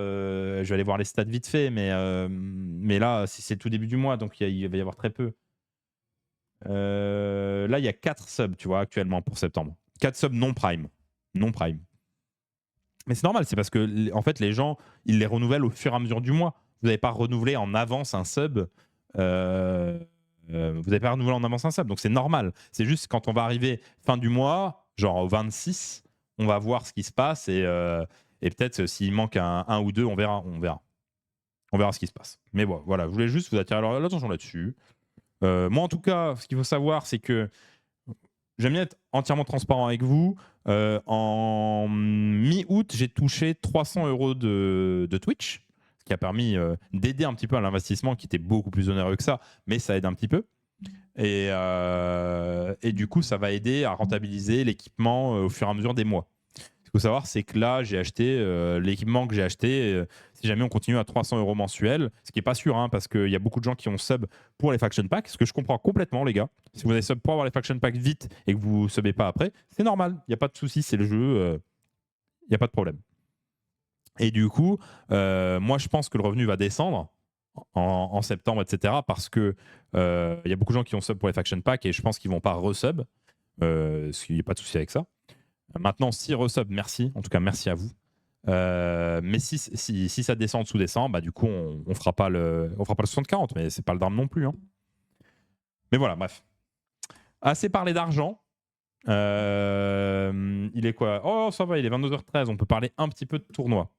je vais aller voir les stats vite fait. Mais là, c'est tout début du mois, donc il va y avoir très peu. Là, il y a 4 subs, tu vois, actuellement pour septembre. 4 subs non prime. Non prime. Mais c'est normal, c'est parce que en fait, les gens, ils les renouvellent au fur et à mesure du mois. Vous n'avez pas renouvelé en avance un sub. Vous n'avez pas renouvelé en avance un sub, donc c'est normal. C'est juste quand on va arriver fin du mois, genre au 26, on va voir ce qui se passe et peut-être s'il manque un ou deux, on verra. On verra ce qui se passe. Mais bon, voilà, je voulais juste vous attirer l'attention là-dessus. Moi, en tout cas, ce qu'il faut savoir, c'est que j'aime bien être entièrement transparent avec vous. En mi-août, j'ai touché 300 € de Twitch, ce qui a permis d'aider un petit peu à l'investissement qui était beaucoup plus onéreux que ça, mais ça aide un petit peu. Et du coup, ça va aider à rentabiliser l'équipement au fur et à mesure des mois. Ce qu'il faut savoir, c'est que là, j'ai acheté l'équipement que j'ai acheté. Si jamais on continue à 300 € mensuels, ce qui n'est pas sûr, hein, parce qu'il y a beaucoup de gens qui ont sub pour les faction packs, ce que je comprends complètement, les gars. Si vous avez sub pour avoir les faction packs vite et que vous ne subez pas après, c'est normal. Il n'y a pas de souci, c'est le jeu. Il n'y a pas de problème. Et du coup, moi, je pense que le revenu va descendre en septembre, etc. Parce qu'il y a beaucoup de gens qui ont sub pour les faction packs et je pense qu'ils ne vont pas resub. Parce qu'il n'y a pas de souci avec ça. Maintenant, si resub, merci. En tout cas, merci à vous. Mais si ça descend en dessous des 100, bah, du coup, on fera pas le 60-40, mais c'est pas le drame non plus. Hein. Mais voilà, bref. Assez parlé d'argent. Il est quoi? Oh, ça va, il est 22h13. On peut parler un petit peu de tournoi.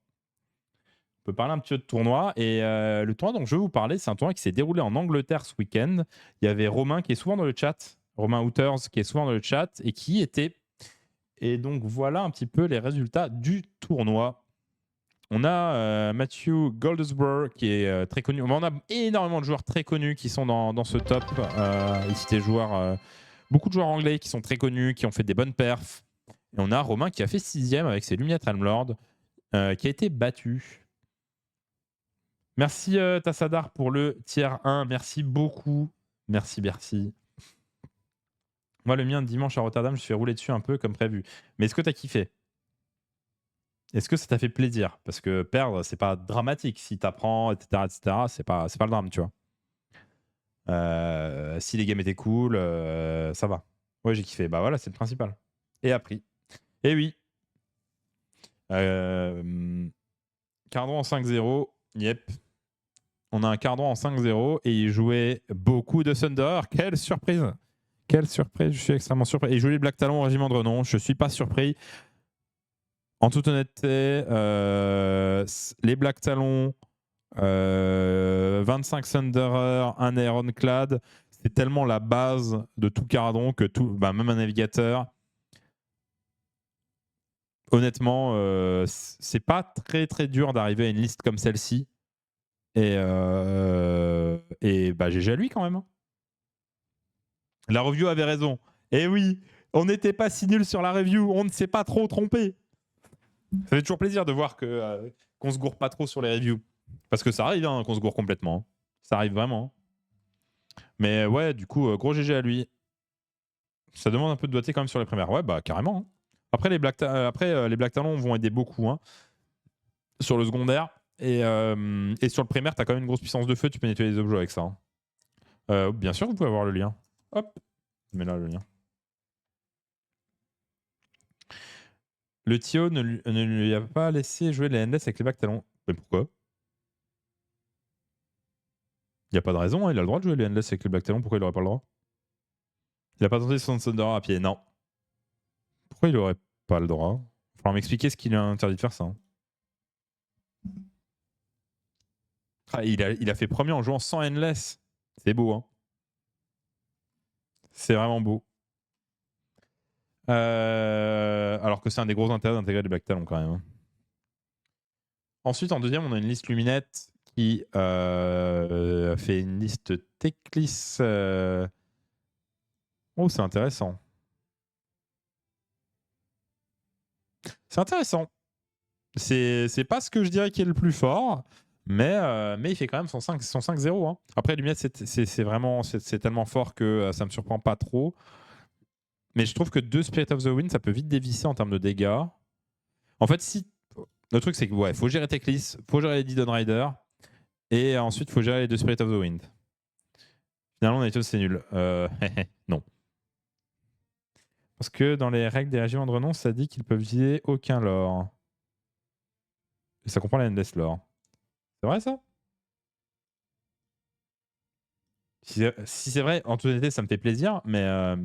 On peut parler un petit peu de tournoi. Et le tournoi dont je vais vous parler, c'est un tournoi qui s'est déroulé en Angleterre ce week-end. Il y avait Romain qui est souvent dans le chat. Romain Houters qui est souvent dans le chat et qui était. Et donc voilà un petit peu les résultats du tournoi. On a Matthew Goldesborough qui est très connu. On a énormément de joueurs très connus qui sont dans ce top. Ici des joueurs, beaucoup de joueurs anglais qui sont très connus, qui ont fait des bonnes perfs. Et on a Romain qui a fait 6ème avec ses lunettes Realmlord, qui a été battu. Merci Tassadar pour le tier 1. Merci beaucoup. Merci, merci. Moi, le mien, dimanche à Rotterdam, je suis roulé dessus un peu comme prévu. Mais est-ce que tu as kiffé? Est-ce que ça t'a fait plaisir? Parce que perdre, c'est pas dramatique. Si t'apprends, etc., c'est pas le drame, tu vois. Si les games étaient cool, ça va. Ouais, j'ai kiffé. Bah voilà, c'est le principal. Et appris. Et oui. Cardon en 5-0. Yep. On a un Cardon en 5-0 et il jouait beaucoup de Thunder. Quelle surprise! Quelle surprise! Je suis extrêmement surpris. Et il jouait les Black Talon au régiment de renom. Je suis pas surpris. En toute honnêteté, les Black Talons, 25 Thunderer, un Ironclad, c'est tellement la base de tout Cardon que même un navigateur. Honnêtement, c'est pas très très dur d'arriver à une liste comme celle-ci. Et GG à lui quand même. Hein. La review avait raison. Et oui, on n'était pas si nul sur la review, on ne s'est pas trop trompé. Ça fait toujours plaisir de voir qu'on se gourre pas trop sur les reviews. Parce que ça arrive hein, qu'on se gourre complètement. Hein. Ça arrive vraiment. Mais ouais, du coup, gros GG à lui. Ça demande un peu de doigté quand même sur les primaires. Ouais, bah carrément. Hein. Après, les Black Talons vont aider beaucoup hein, sur le secondaire. Et sur le primaire, tu as quand même une grosse puissance de feu. Tu peux nettoyer les objets avec ça. Hein. Bien sûr, vous pouvez avoir le lien. Hop, je mets là le lien. Le Tio ne lui a pas laissé jouer les NS avec les Black Talons. Mais pourquoi? Il n'y a pas de raison, hein. Il a le droit de jouer les Endless avec les Black Talons, pourquoi il n'aurait pas le droit? Il n'a pas tenté son Thunder à pied, non. Pourquoi il aurait pas le droit. Il faut m'expliquer ce qu'il a interdit de faire ça. Hein. Ah, il a fait premier en jouant sans endless. C'est beau, hein. C'est vraiment beau. Alors que c'est un des gros intérêts d'intégrer les Black Talons quand même. Hein. Ensuite, en deuxième, on a une liste Luminette qui fait une liste Teclis. Oh, c'est intéressant. C'est intéressant. C'est pas ce que je dirais qui est le plus fort, mais il fait quand même son 5-0. Hein. Après, Luminette, c'est tellement fort que ça me surprend pas trop. Mais je trouve que 2 Spirit of the Wind, ça peut vite dévisser en termes de dégâts. En fait, le truc, c'est que ouais, faut gérer Teclis, faut gérer les 10 Dawn Rider, et ensuite, faut gérer les 2 Spirit of the Wind. Finalement, Naitos, c'est nul. Non. Parce que dans les règles des régiments de renom, ça dit qu'ils peuvent viser aucun lore. Et ça comprend la Endless lore. C'est vrai, ça? Si c'est vrai, en toute honnêteté, ça me fait plaisir, mais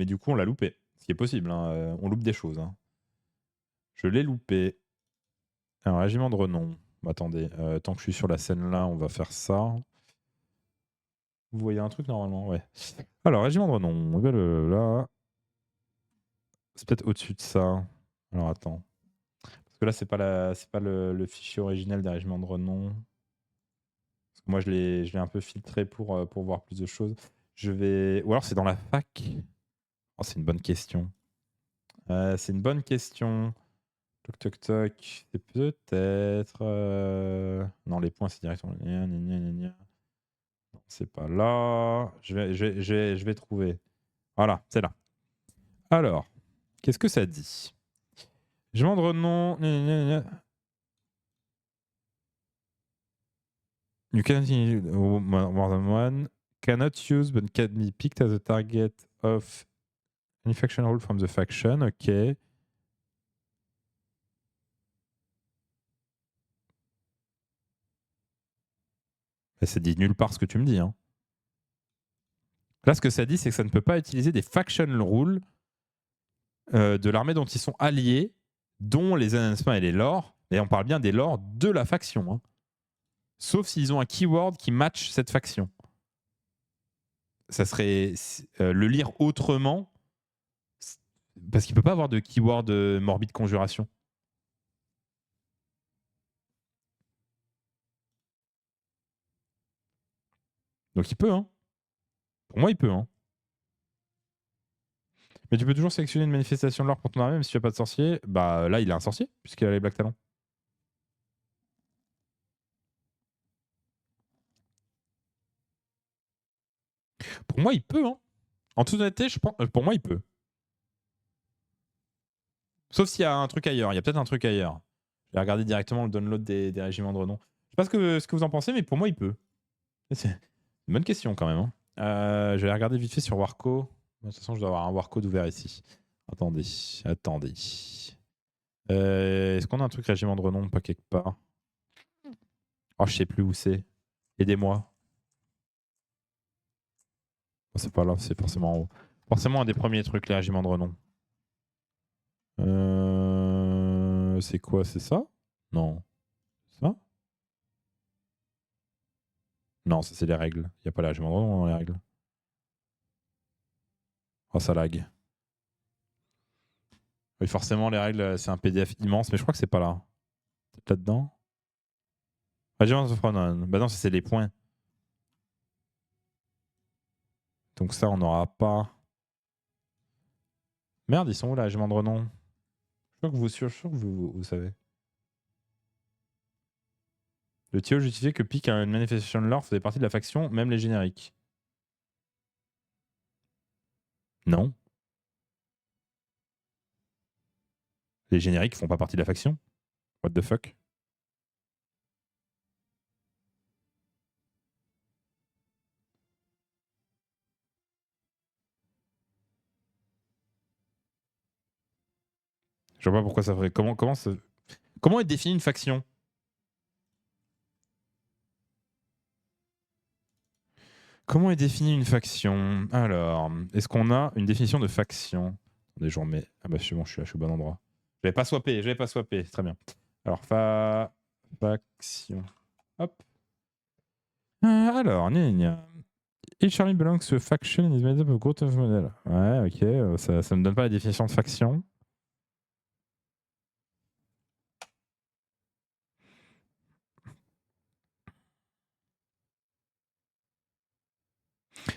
du coup, on l'a loupé. Ce qui est possible, hein. On loupe des choses. Hein. Je l'ai loupé. Un régiment de renom. Attendez, tant que je suis sur la scène là, on va faire ça. Vous voyez un truc normalement, ouais. Alors, régiment de renom, là. C'est peut-être au-dessus de ça. Alors attends. Parce que là, c'est pas le fichier original des régiments de renom. Parce que moi, je l'ai un peu filtré pour voir plus de choses. Ou alors c'est dans la fac. Oh, c'est une bonne question. C'est une bonne question. Toc toc toc. C'est peut-être. Non, les points, c'est directement. Non, c'est pas là. Je vais trouver. Voilà, c'est là. Alors, qu'est-ce que ça dit? Je demande renom. You can more than one. Cannot use but can be picked as a target of any faction rule from the faction. Ok. Ça dit nulle part ce que tu me dis. Hein. Là, ce que ça dit, c'est que ça ne peut pas utiliser des faction rules de l'armée dont ils sont alliés, dont les announcements et les lores. Et on parle bien des lores de la faction. Hein. Sauf s'ils ont un keyword qui match cette faction. Ça serait le lire autrement, parce qu'il ne peut pas avoir de keyword morbide conjuration. Donc il peut, hein. Pour moi, il peut, hein. Mais tu peux toujours sélectionner une manifestation de l'or pour ton armée, même si tu n'as pas de sorcier. Bah là, il a un sorcier, puisqu'il a les Black Talons. Pour moi, il peut, hein. En toute honnêteté, je pense, pour moi, il peut. Sauf s'il y a un truc ailleurs. Il y a peut-être un truc ailleurs. Je vais regarder directement le download des régiments de renom. Je sais pas ce que vous en pensez, mais pour moi, il peut. C'est une bonne question quand même. Hein. Je vais regarder vite fait sur Warco. De toute façon, je dois avoir un Warco d'ouvert ici. Attendez. Est-ce qu'on a un truc régiment de renom pas quelque part? Oh, je sais plus où c'est. Aidez-moi. Oh, c'est pas là, c'est forcément en haut. Forcément un des premiers trucs, les régiments de renom. C'est quoi? C'est ça? Non. Ça? Non, ça c'est les règles. Il n'y a pas les régiments de renom dans les règles. Oh, ça lag. Oui, forcément, les règles, c'est un PDF immense, mais je crois que c'est pas là. Peut-être là-dedans. Régiment of Ronan. Bah non, c'est les points. Donc ça, on n'aura pas. Merde, ils sont où, là, régiment de renom? Je suis sûr que vous savez. Le TO justifiait que Peak a une manifestation lore faisait partie de la faction, même les génériques. Non. Les génériques font pas partie de la faction. What the fuck? Je vois pas pourquoi ça ferait. Comment est définie une faction? Comment est définie une faction? Alors, est-ce qu'on a une définition de faction? Attendez, je remets. Ah bah c'est bon, je suis là, je suis au bon endroit. J'avais pas swappé, très bien. Alors, faction. Hop. Alors, gna gna. Each army belongs to a faction and is made up of a group of models. Ouais, ok, ça me donne pas la définition de faction.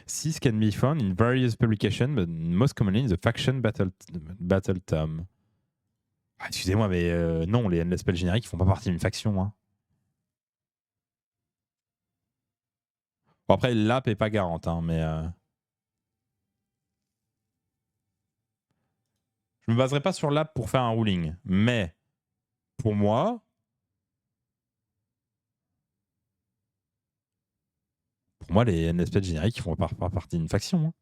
Six can be found in various publications, but most commonly in the faction battle tome. Ah, excusez-moi, mais non, les spells génériques font pas partie d'une faction. Hein. Bon, après, l'app est pas garante, hein, mais je me baserai pas sur l'app pour faire un ruling. Mais pour moi, les NSPL génériques font pas partie d'une faction. Hein.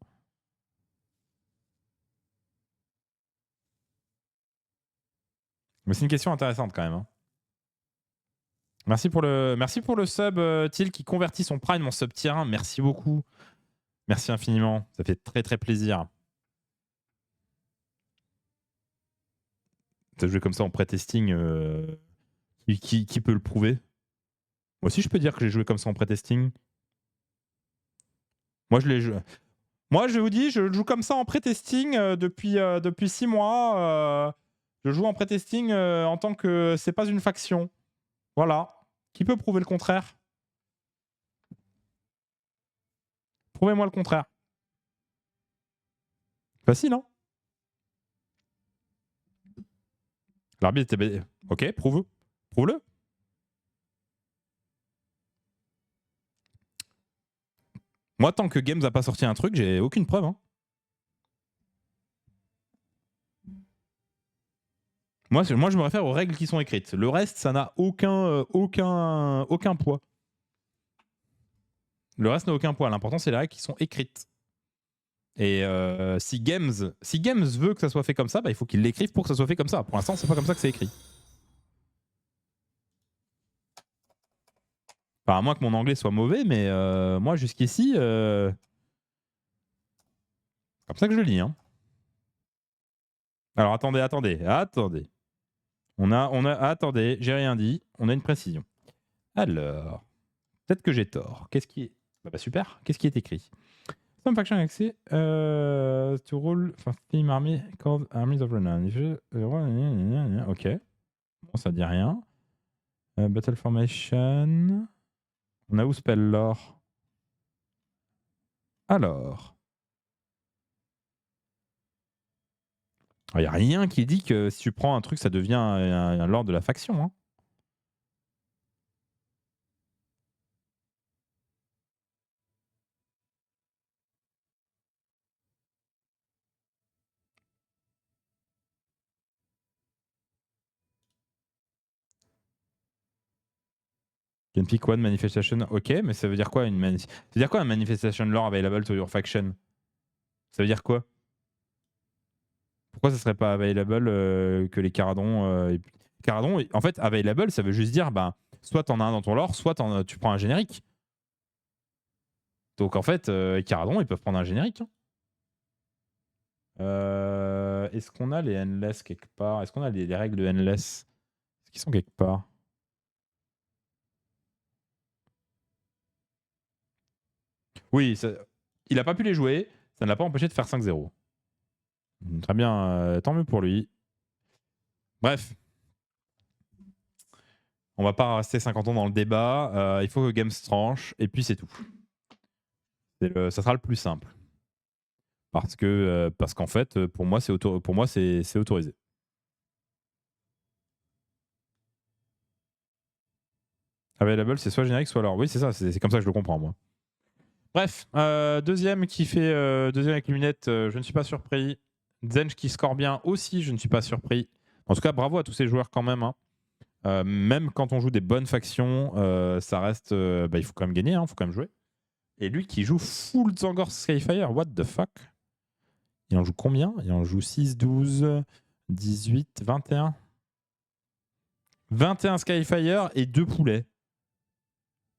Mais c'est une question intéressante quand même. Hein. Merci pour le sub, Til, qui convertit son Prime en sub tier 1. Merci beaucoup. Merci infiniment. Ça fait très très plaisir. T'as joué comme ça en pré-testing. Qui peut le prouver? Moi aussi, je peux dire que j'ai joué comme ça en pré-testing. Moi, je vous dis, je joue comme ça en pré-testing depuis 6 mois. Je joue en pré-testing en tant que c'est pas une faction. Voilà. Qui peut prouver le contraire? Prouvez-moi le contraire. Facile, hein? L'arbitre était... Ok, prouve-le. Moi, tant que Games n'a pas sorti un truc, j'ai aucune preuve. Hein. Moi, je me réfère aux règles qui sont écrites. Le reste, ça n'a aucun poids. Le reste n'a aucun poids. L'important, c'est les règles qui sont écrites. Et si Games veut que ça soit fait comme ça, bah, il faut qu'il l'écrive pour que ça soit fait comme ça. Pour l'instant, c'est pas comme ça que c'est écrit. Enfin, à moins que mon anglais soit mauvais, mais moi, jusqu'ici, comme ça que je le lis. Hein. Alors, attendez. Attendez, j'ai rien dit. On a une précision. Alors, peut-être que j'ai tort. Qu'est-ce qui est... Bah, super. Qu'est-ce qui est écrit? Some faction accès to rule for theme army called Armies of Renown. Ok. Bon, ça dit rien. Battle Formation. On a où Spell Lore? Alors. Il n'y a rien qui dit que si tu prends un truc, ça devient un lord de la faction. Hein. Can pick one manifestation. Ok, mais ça veut dire quoi ça veut dire quoi un manifestation lore available to your faction? Ça veut dire quoi? Pourquoi ça serait pas available que les Caradons Caradon, en fait, available, ça veut juste dire soit t'en as un dans ton lore, soit tu prends un générique. Donc en fait, les Caradon, ils peuvent prendre un générique. Hein. Est-ce qu'on a les endless quelque part? Est-ce qu'on a les règles de endless? Est-ce qu'ils sont quelque part? Oui, il a pas pu les jouer, ça ne l'a pas empêché de faire 5-0. Très bien, tant mieux pour lui. Bref. On va pas rester 50 ans dans le débat. Il faut que Games tranche, et puis c'est tout. Ça sera le plus simple. Parce qu'en fait, pour moi, c'est autorisé. Available, c'est soit générique, soit alors. Oui, c'est ça, c'est comme ça que je le comprends, moi. Bref, deuxième avec lunettes, je ne suis pas surpris. Zench qui score bien aussi, je ne suis pas surpris. En tout cas, bravo à tous ces joueurs quand même. Hein. Même quand on joue des bonnes factions, ça reste. Il faut quand même gagner, il faut quand même jouer. Et lui qui joue full Zangor Skyfire, what the fuck? Il en joue combien? Il en joue 6, 12, 18, 21. 21 Skyfire et 2 poulets.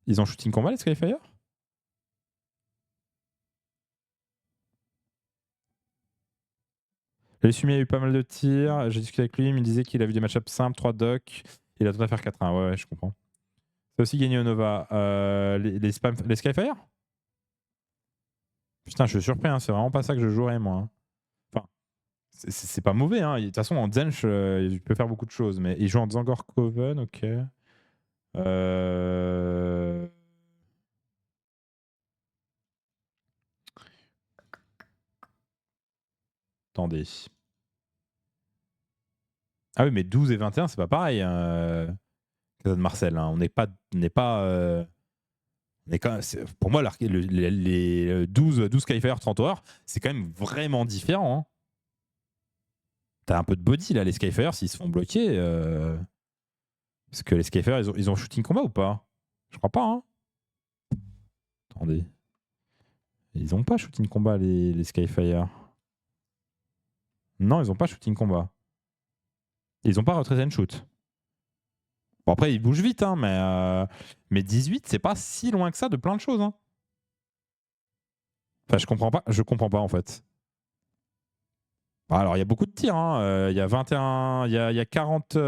Ils ont shooting combat les Skyfire? Les Sumi a eu pas mal de tirs. J'ai discuté avec lui, il me disait qu'il a vu des match-ups simples, 3 docks. Il a tout à faire 4-1. Ouais, je comprends. C'est aussi gagné au Nova. Les Skyfire. Putain, je suis surpris, hein. C'est vraiment pas ça que je jouerais, moi. Hein. Enfin, c'est pas mauvais. Hein. De toute façon, en Zench, il peut faire beaucoup de choses. Mais il joue en Zangor Coven, ok. Attendez. Ah oui, mais 12 et 21, c'est pas pareil. Casa de Marcel. Hein. On n'est pas. Pour moi, les 12 Skyfire 30 heures, c'est quand même vraiment différent. Hein. T'as un peu de body là, les Skyfire, s'ils se font bloquer. Parce que les Skyfire, ils ont shooting combat ou pas? Je crois pas. Hein. Attendez. Ils ont pas shooting combat, les Skyfire. Non, ils ont pas shooting combat. Ils ont pas retrait and shoot. Bon, après, ils bougent vite, hein, mais 18, c'est pas si loin que ça de plein de choses. Hein. Enfin, je comprends pas en fait. Alors, il y a beaucoup de tirs. Hein. Il y a 21, il y a 40,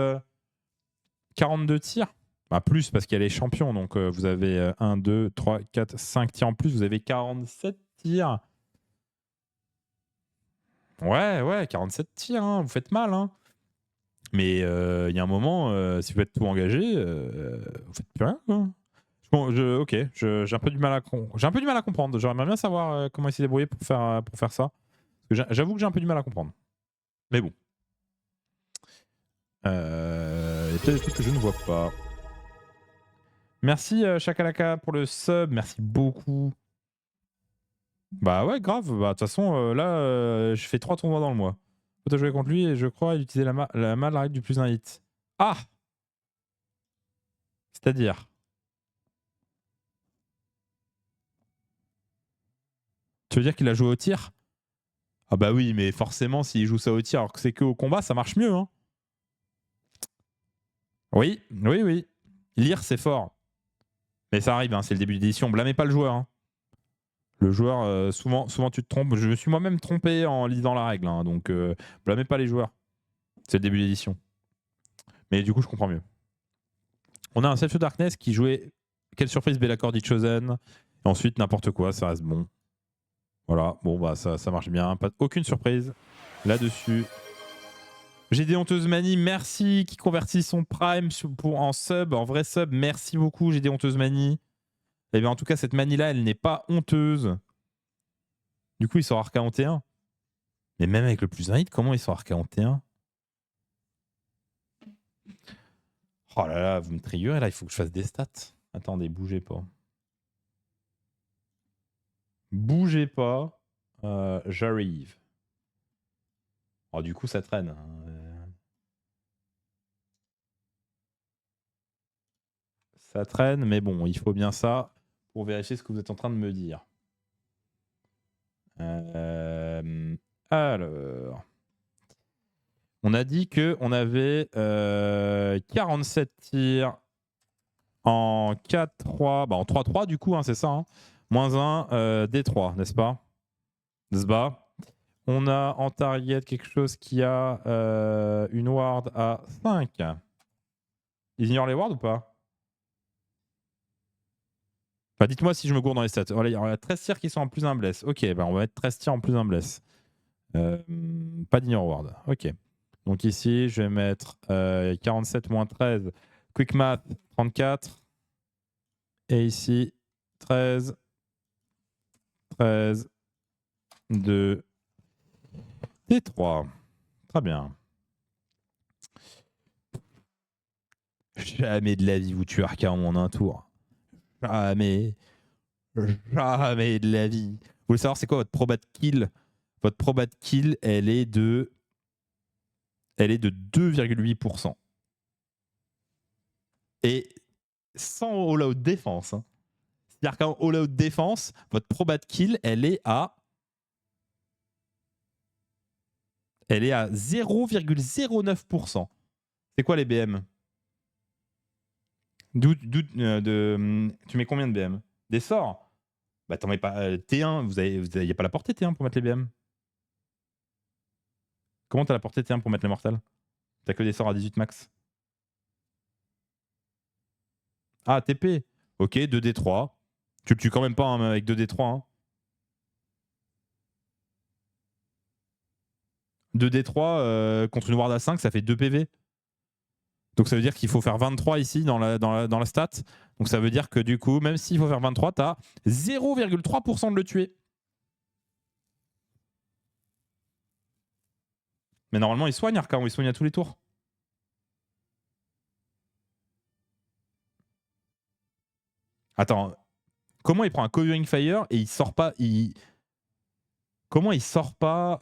42 tirs. Bah, plus parce qu'il y a les champions. Donc, vous avez 1, 2, 3, 4, 5 tirs en plus. Vous avez 47 tirs. Ouais, 47 tirs. Hein. Vous faites mal. Hein. Mais il y a un moment, si vous êtes tout engagé, vous faites plus rien. Quoi. Bon, ok, j'ai un peu du mal à comprendre. J'aimerais bien savoir comment il s'est débrouillé pour faire ça. J'avoue que j'ai un peu du mal à comprendre. Mais bon. Il y a peut-être des trucs que je ne vois pas. Merci Chakalaka pour le sub. Merci beaucoup. Bah ouais, grave. Bah, de toute façon, là, je fais 3 tournois dans le mois. Faut jouer contre lui et je crois utiliser la règle du plus un hit. Ah! C'est-à-dire? Tu veux dire qu'il a joué au tir? Ah bah oui, mais forcément, s'il joue ça au tir alors que c'est que au combat, ça marche mieux. Hein. Oui. Lire, c'est fort. Mais ça arrive, hein, c'est le début d'édition. Blâmez pas le joueur. Hein. Le joueur, souvent, tu te trompes. Je me suis moi-même trompé en lisant la règle. Hein, donc, blâmez pas les joueurs. C'est le début d'édition. Mais du coup, je comprends mieux. On a un Self Darkness qui jouait Quelle surprise, Bellacore dit Chosen. Et ensuite, n'importe quoi, ça reste bon. Voilà, bon, bah ça marche bien. Aucune surprise là-dessus. J'ai des honteuses manies, merci, qui convertit son Prime en sub, en vrai sub. Merci beaucoup, j'ai des honteuses manies. Et bien, en tout cas, cette manie-là, elle n'est pas honteuse. Du coup, il sort Arc 41. Mais même avec le plus 1 hit, comment il sort Arc 41? Oh là là, vous me triggerez là, il faut que je fasse des stats. Attendez, bougez pas. Bougez pas. J'arrive. Oh, du coup, ça traîne. Ça traîne, mais bon, il faut bien ça pour vérifier ce que vous êtes en train de me dire. Alors. On a dit qu'on avait 47 tirs en 4-3, bah en 3-3 du coup, hein, c'est ça. Hein. Moins 1, D3, n'est-ce pas? N'est-ce pas? On a en target quelque chose qui a une ward à 5. Ils ignorent les wards ou pas? Bah, dites-moi si je me gourde dans les stats. Voilà, il y a 13 tirs qui sont en plus 1 bless. Ok, bah on va mettre 13 tirs en plus 1 bless. Pas d'ignore ward. Ok. Donc ici, je vais mettre 47 moins 13. Quick math, 34. Et ici, 13, 13, 2, et 3. Très bien. Jamais de la vie vous tuez Arca en un tour. Jamais. Jamais de la vie. Vous voulez savoir c'est quoi votre probat de kill? Votre probat de kill, elle est de 2,8%. Et sans all-out défense. Hein. C'est-à-dire qu'en all-out défense, votre probat de kill, elle est à 0,09%. C'est quoi les BM? Tu mets combien de BM? Des sorts? Bah t'en mets pas T1, il n'y a pas la portée T1 pour mettre les BM. Comment t'as la portée T1 pour mettre les mortels? T'as que des sorts à 18 max. Ah, TP. Ok, 2d3. Tu le tues quand même pas hein, avec 2d3. Hein. 2d3 contre une ward à 5, ça fait 2 PV. Donc ça veut dire qu'il faut faire 23 ici dans la stat. Donc ça veut dire que du coup, même s'il faut faire 23, t'as 0,3% de le tuer. Mais normalement, il soigne Arcaon, il soigne à tous les tours. Attends, comment il prend un Covering Fire et il sort pas Comment il sort pas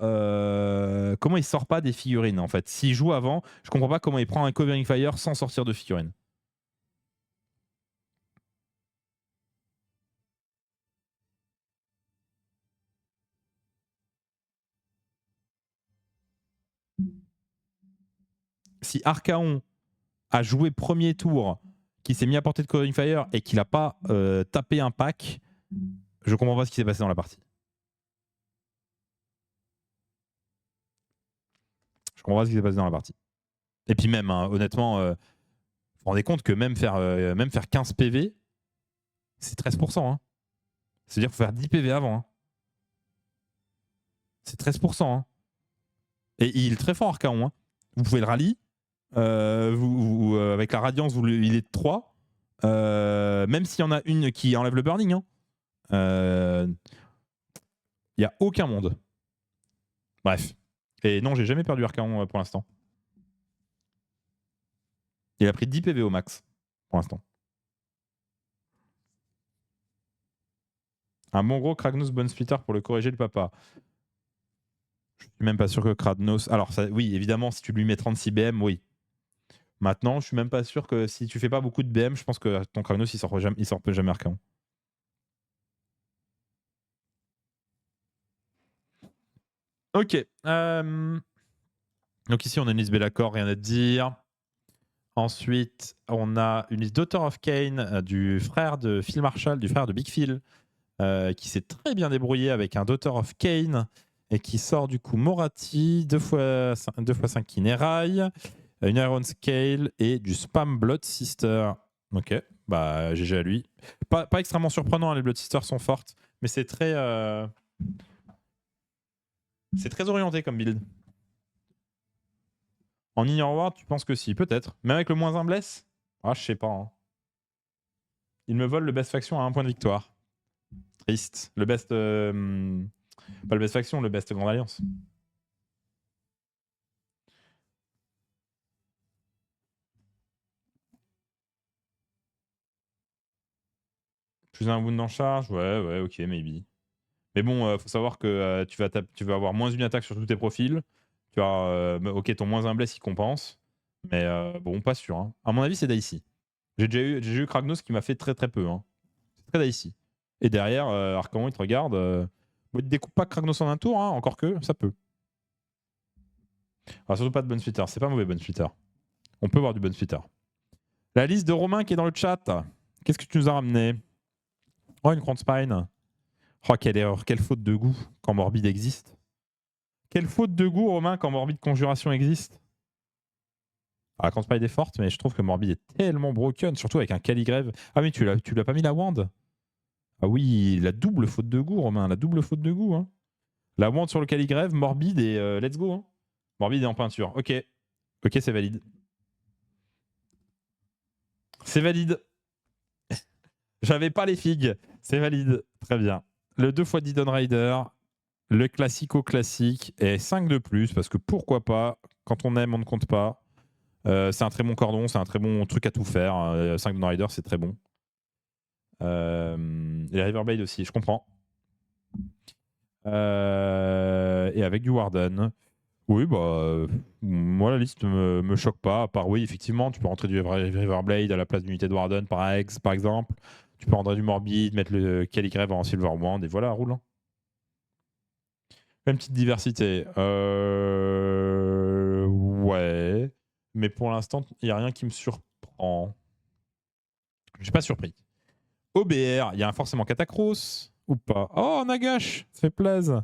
des figurines en fait? S'il joue avant, je comprends pas comment il prend un Covering Fire sans sortir de figurines. Si Arcaon a joué premier tour, qui s'est mis à portée de Covering Fire et qu'il a pas tapé un pack, je comprends pas ce qui s'est passé dans la partie. Je comprends pas ce qui s'est passé dans la partie. Et puis même, hein, honnêtement, vous vous rendez compte que même faire 15 PV, c'est 13%. Hein. C'est-à-dire qu'il faut faire 10 PV avant. Hein. C'est 13%. Hein. Et il est très fort, Arcaon. Hein. Vous pouvez le rallye. Avec la radiance, il est de 3. Même s'il y en a une qui enlève le burning. Hein. Il n'y a aucun monde. Bref. Et non, j'ai jamais perdu Arcaon pour l'instant. Il a pris 10 PV au max pour l'instant. Un bon gros Kragnos Bone Splitter pour le corriger le papa. Je suis même pas sûr que Kragnos. Alors, ça, oui, évidemment, si tu lui mets 36 BM, oui. Maintenant, je suis même pas sûr que si tu fais pas beaucoup de BM, je pense que ton Kragnos il sort jamais Arcaon. Ok. Donc ici, on a une liste Bellacore, rien à dire. Ensuite, on a une liste Daughter of Kane du frère de Phil Marshall, du frère de Big Phil, qui s'est très bien débrouillé avec un Daughter of Kane et qui sort du coup Moratti, 2x5 Kinerai, une Iron Scale et du Spam Blood Sister. Ok, bah GG à lui. Pas extrêmement surprenant, hein, les Blood Sisters sont fortes, mais c'est très orienté comme build. En Ignore Ward, tu penses que si, peut-être. Même avec le moins 1 bless? Ah, je sais pas. Hein. Il me vole le best faction à 1 point de victoire. Triste. Le best... pas le best faction, le best Grande Alliance. Plus un wound en charge? Ouais, ok, maybe. Mais bon, faut savoir que tu vas avoir moins une attaque sur tous tes profils. Tu as, ok, ton moins 1 bless, il compense. Mais bon, pas sûr. Hein. À mon avis, c'est Dicey. J'ai déjà eu Kragnos qui m'a fait très très peu. Hein. C'est très Dicey. Et derrière, Arcaon, il te regarde. Il te découpe pas Kragnos en un tour, hein, encore que ça peut. Alors, surtout pas de Bone Splitter. C'est pas mauvais, Bone Splitter. On peut voir du Bone Splitter. La liste de Romain qui est dans le chat. Qu'est-ce que tu nous as ramené? Oh, une Crown Spine. Oh, quelle erreur, quelle faute de goût quand Morbide existe. Quelle faute de goût, Romain, quand Morbide Conjuration existe. Ah, Crown Spine est forte, mais je trouve que Morbide est tellement broken, surtout avec un Caligrève. Ah, mais tu l'as pas mis la wand? Ah oui, la double faute de goût, Romain, la double faute de goût. Hein. La wand sur le Caligrève, Morbide et let's go. Hein. Morbide est en peinture. Ok, c'est valide. C'est valide. J'avais pas les figues. C'est valide. Très bien. Le 2x10 Dawn Rider. Le classico-classique. Et 5 de plus. Parce que pourquoi pas. Quand on aime, on ne compte pas. C'est un très bon cordon. C'est un très bon truc à tout faire. 5 Dawn Rider, c'est très bon. Et Riverblade aussi. Je comprends. Et avec du Warden. Oui, bah. Moi, la liste me choque pas. À part, oui, effectivement, tu peux rentrer du Riverblade à la place d'unité de Warden, par exemple. Tu peux rentrer du Morbide, mettre le Caligrève en Silver Wand, et voilà, roule. Une petite diversité. Ouais. Mais pour l'instant, il n'y a rien qui me surprend. Je suis pas surpris. OBR, il y a forcément Catacross ou pas? Oh, Nagash, ça fait plaisir.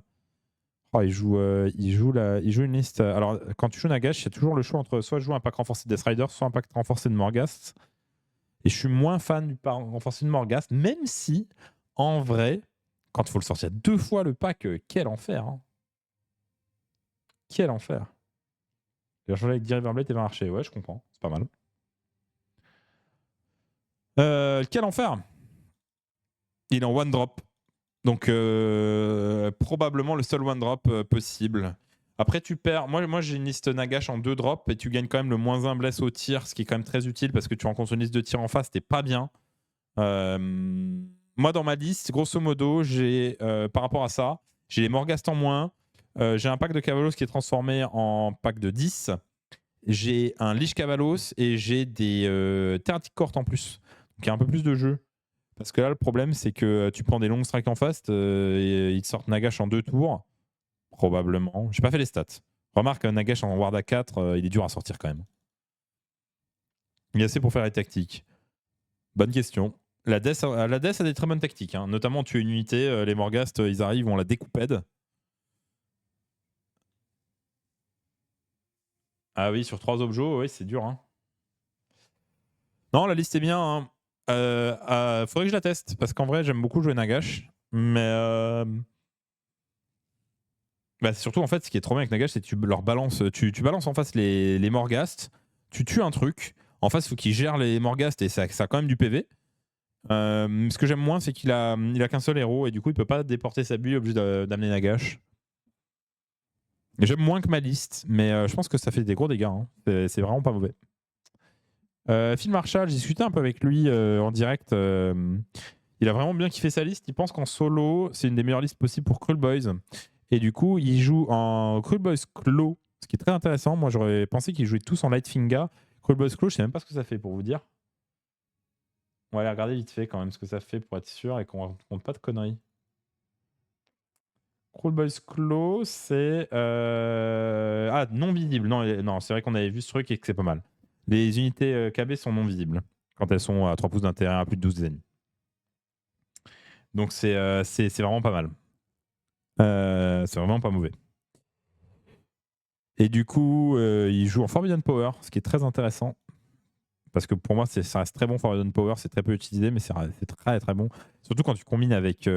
Oh, il joue une liste. Alors, quand tu joues Nagash, il y a toujours le choix entre soit je joue un pack renforcé de Death Rider, soit un pack renforcé de Morghast. Et je suis moins fan du pack renforcé de Morghast, même si, en vrai, quand il faut le sortir 2 fois le pack, quel enfer. Hein. Quel enfer. Il a changé avec Riverblade et 20 archers. Ouais, je comprends. C'est pas mal. Quel enfer. Il est en one drop. Donc, probablement le seul one drop possible. Après, tu perds. Moi j'ai une liste Nagash en 2 drops et tu gagnes quand même le -1 bless au tir, ce qui est quand même très utile parce que tu rencontres une liste de tir en face, t'es pas bien. Moi, dans ma liste, grosso modo, j'ai par rapport à ça, j'ai les Morghast en moins. J'ai un pack de Cavalos qui est transformé en pack de 10. J'ai un Lich Cavalos et j'ai des Terratic Court en plus. Donc il y a un peu plus de jeu. Parce que là, le problème, c'est que tu prends des longs strikes en fast et ils te sortent Nagash en 2 tours. Probablement. J'ai pas fait les stats. Remarque, Nagash en Ward A4, il est dur à sortir quand même. Il y a assez pour faire les tactiques. Bonne question. La Death a des très bonnes tactiques. Hein. Notamment, tu as une unité, les Morghast, ils arrivent, on la découpède. Ah oui, sur 3 objets, oui, c'est dur. Hein. Non, la liste est bien. Hein. Faudrait que je la teste, parce qu'en vrai, j'aime beaucoup jouer Nagash. Mais bah, surtout, en fait, ce qui est trop bien avec Nagash, c'est que tu leur balances, tu balances en face les Morghast, tu tues un truc. En face, il faut qu'il gère les Morghast et ça a quand même du PV. Ce que j'aime moins, c'est qu'il a qu'un seul héros et du coup, il peut pas déporter sa bulle, il est obligé d'amener Nagash. J'aime moins que ma liste, mais je pense que ça fait des gros dégâts. Hein. C'est vraiment pas mauvais. Phil Marshall, j'ai discuté un peu avec lui en direct. Il a vraiment bien kiffé sa liste. Il pense qu'en solo, c'est une des meilleures listes possibles pour Cruel Boys. Et du coup, il joue en Cruel Boys Claw, ce qui est très intéressant. Moi, j'aurais pensé qu'ils jouaient tous en Lightfinger. Cruel Boys Claw, je sais même pas ce que ça fait pour vous dire. On va aller regarder vite fait quand même ce que ça fait pour être sûr et qu'on raconte pas de conneries. Cruel Boys Claw, c'est. Ah, non visible. Non, c'est vrai qu'on avait vu ce truc et que c'est pas mal. Les unités KB sont non visibles quand elles sont à 3 pouces d'un terrain à plus de 12 ennemis. Donc c'est vraiment pas mal. C'est vraiment pas mauvais. Et du coup, il joue en Forbidden Power, ce qui est très intéressant. Parce que pour moi, ça reste très bon Forbidden Power, c'est très peu utilisé, mais c'est très très bon. Surtout quand tu combines avec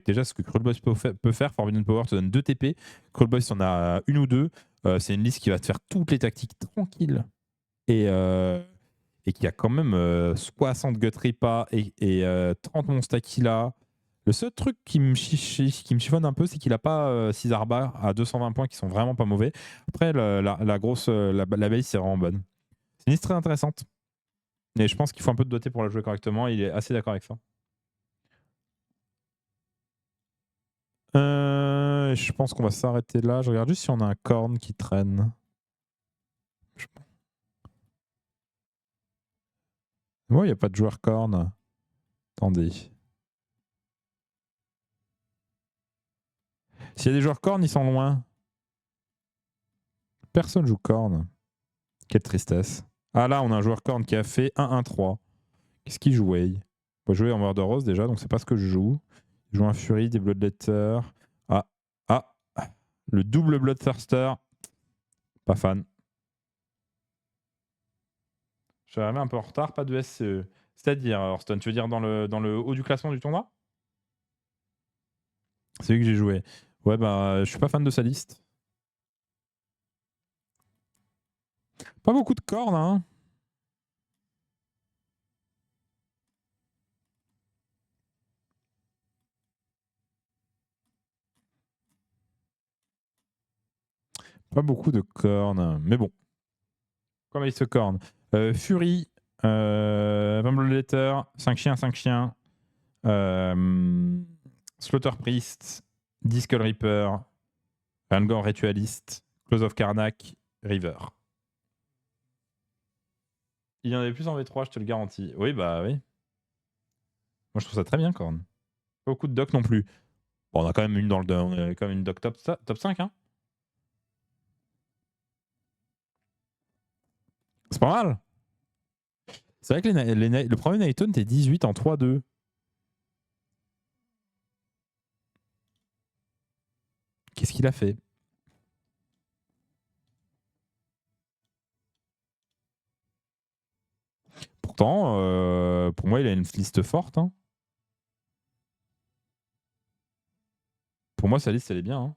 déjà ce que Cruel Boys peut faire. Forbidden Power te donne 2 TP. Cruel Boys en a 1 ou 2. C'est une liste qui va te faire toutes les tactiques tranquilles. Et qui a quand même 60 Gut Ripa et 30 Monsta Aquila. Le seul truc qui me chiffonne un peu, c'est qu'il n'a pas 6 Arba à 220 points qui sont vraiment pas mauvais. Après, la grosse, la base, c'est vraiment bonne. C'est une liste très intéressante. Et je pense qu'il faut un peu de doter pour la jouer correctement. Il est assez d'accord avec ça. Je pense qu'on va s'arrêter là. Je regarde juste si on a un corn qui traîne. Moi, il n'y a pas de joueur corn. Attendez. S'il y a des joueurs corn, ils sont loin. Personne joue corn. Quelle tristesse. Ah là, on a un joueur corn qui a fait 1-1-3. Qu'est-ce qu'il jouait? Il peut jouer en Murder Rose déjà, donc c'est pas ce que je joue. Il joue un Fury, des Bloodletter. Ah, le double Bloodthirster. Pas fan. Je suis arrivé un peu en retard, pas de SCE. C'est-à-dire, Hearthstone, tu veux dire dans le haut du classement du tournoi? C'est lui que j'ai joué. Ouais, bah, je suis pas fan de sa liste. Pas beaucoup de cornes, hein. Pas beaucoup de cornes. Mais bon. Comment il se corne? Fury, Bloodletter, 5 chiens, 5 chiens. Slaughter Priest, Discal Reaper, Rangor Ritualist, Close of Karnak, River. Il y en avait plus en V3, je te le garantis. Oui, bah oui. Moi, je trouve ça très bien, Korn. Pas beaucoup de docs non plus. Bon, on a quand même une quand même une doc top 5, hein. C'est pas mal. C'est vrai que le premier Nightone était 18 en 3-2. Qu'est-ce qu'il a fait. Pourtant, pour moi, il a une liste forte. Hein. Pour moi, sa liste, elle est bien. Hein.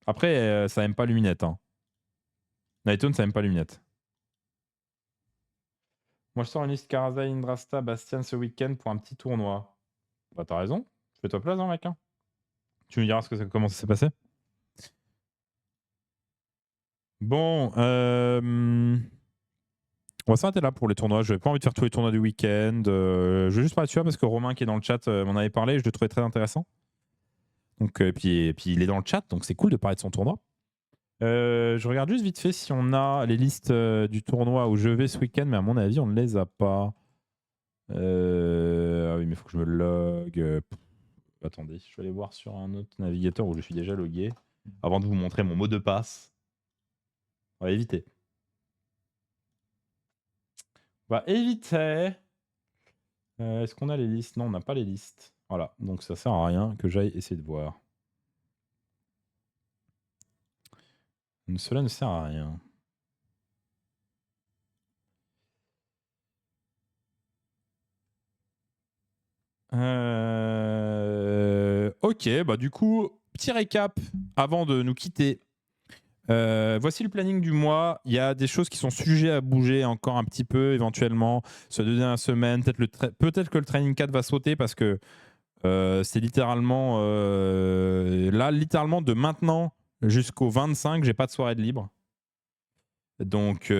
Après, ça aime pas Luminette. Hein. Nightone, ça aime pas Luminette. Moi, je sors une liste Karazai, Indrasta, Bastian ce week-end pour un petit tournoi. Bah, t'as raison. Fais-toi plaisir, mec. Hein. Tu me diras comment ça s'est passé. Bon, on va s'arrêter là pour les tournois. Je n'avais pas envie de faire tous les tournois du week-end. Je vais juste parler de celui-là parce que Romain qui est dans le chat m'en avait parlé et je le trouvais très intéressant. Donc, et puis il est dans le chat, donc c'est cool de parler de son tournoi. Je regarde juste vite fait si on a les listes du tournoi où je vais ce week-end, mais à mon avis, on ne les a pas. Ah oui, mais il faut que je me log. Attendez, je vais aller voir sur un autre navigateur où je suis déjà logué avant de vous montrer mon mot de passe. On va éviter. On va éviter. Est-ce qu'on a les listes? Non, on n'a pas les listes. Voilà, donc ça sert à rien que j'aille essayer de voir. Cela ne sert à rien. Ok, bah du coup, petit récap avant de nous quitter. Voici le planning du mois. Il y a des choses qui sont sujets à bouger encore un petit peu éventuellement. Sur 2 dernières semaines, peut-être que le training 4 va sauter parce que c'est littéralement là, littéralement de maintenant jusqu'au 25, j'ai pas de soirée de libre. Donc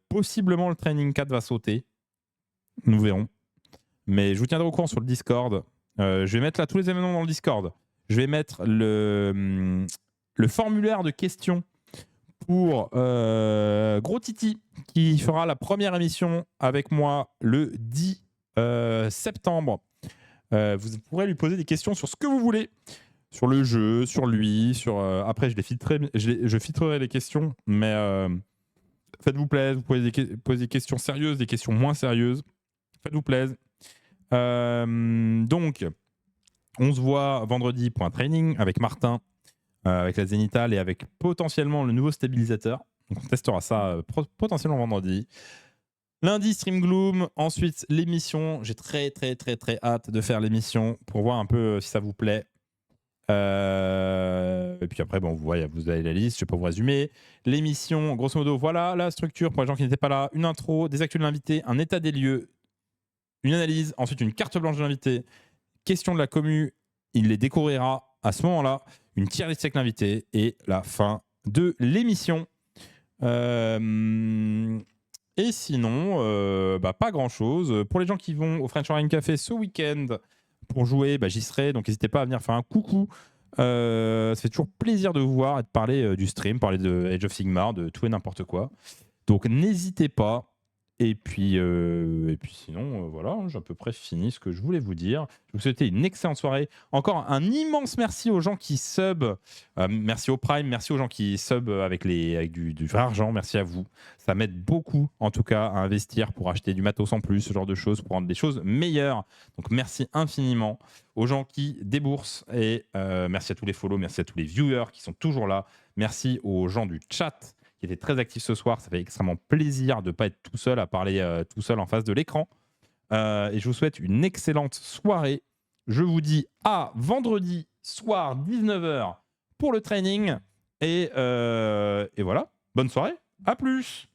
possiblement le training 4 va sauter. Nous verrons. Mais je vous tiendrai au courant sur le Discord. Je vais mettre là tous les événements dans le Discord. Je vais mettre le formulaire de questions pour Gros Titi qui fera la première émission avec moi le 10 septembre. Vous pourrez lui poser des questions sur ce que vous voulez. Sur le jeu, sur lui, sur... après, je filtrerai les questions, mais faites-vous plaisir, vous pouvez poser des questions sérieuses, des questions moins sérieuses. Faites-vous plaisir. Donc, on se voit vendredi pour un training avec Martin, avec la Zénithal et avec potentiellement le nouveau stabilisateur. Donc, on testera ça potentiellement vendredi. Lundi, Stream Gloom. Ensuite, l'émission. J'ai très hâte de faire l'émission pour voir un peu si ça vous plaît. Et puis après, bon, vous avez la liste, je ne vais pas vous résumer. L'émission, grosso modo, voilà la structure pour les gens qui n'étaient pas là. Une intro, des actus de l'invité, un état des lieux, une analyse, ensuite une carte blanche de l'invité, question de la commu, il les découvrira à ce moment-là, une tier list avec l'invité et la fin de l'émission. Et sinon, pas grand-chose. Pour les gens qui vont au French Orange Café ce week-end pour jouer, j'y serai, donc n'hésitez pas à venir faire un coucou. Ça fait toujours plaisir de vous voir et de parler du stream, parler de Age of Sigmar, de tout et n'importe quoi. Donc n'hésitez pas. Et puis sinon, voilà, j'ai à peu près fini ce que je voulais vous dire. Je vous souhaite une excellente soirée. Encore un immense merci aux gens qui sub. Merci au Prime, merci aux gens qui sub avec du vrai argent. Merci à vous. Ça m'aide beaucoup, en tout cas, à investir pour acheter du matos en plus, ce genre de choses, pour rendre des choses meilleures. Donc merci infiniment aux gens qui déboursent. Et merci à tous les follow, merci à tous les viewers qui sont toujours là. Merci aux gens du chat qui était très actif ce soir. Ça fait extrêmement plaisir de ne pas être tout seul à parler tout seul en face de l'écran. Et je vous souhaite une excellente soirée. Je vous dis à vendredi soir 19h pour le training. Et voilà, bonne soirée. À plus.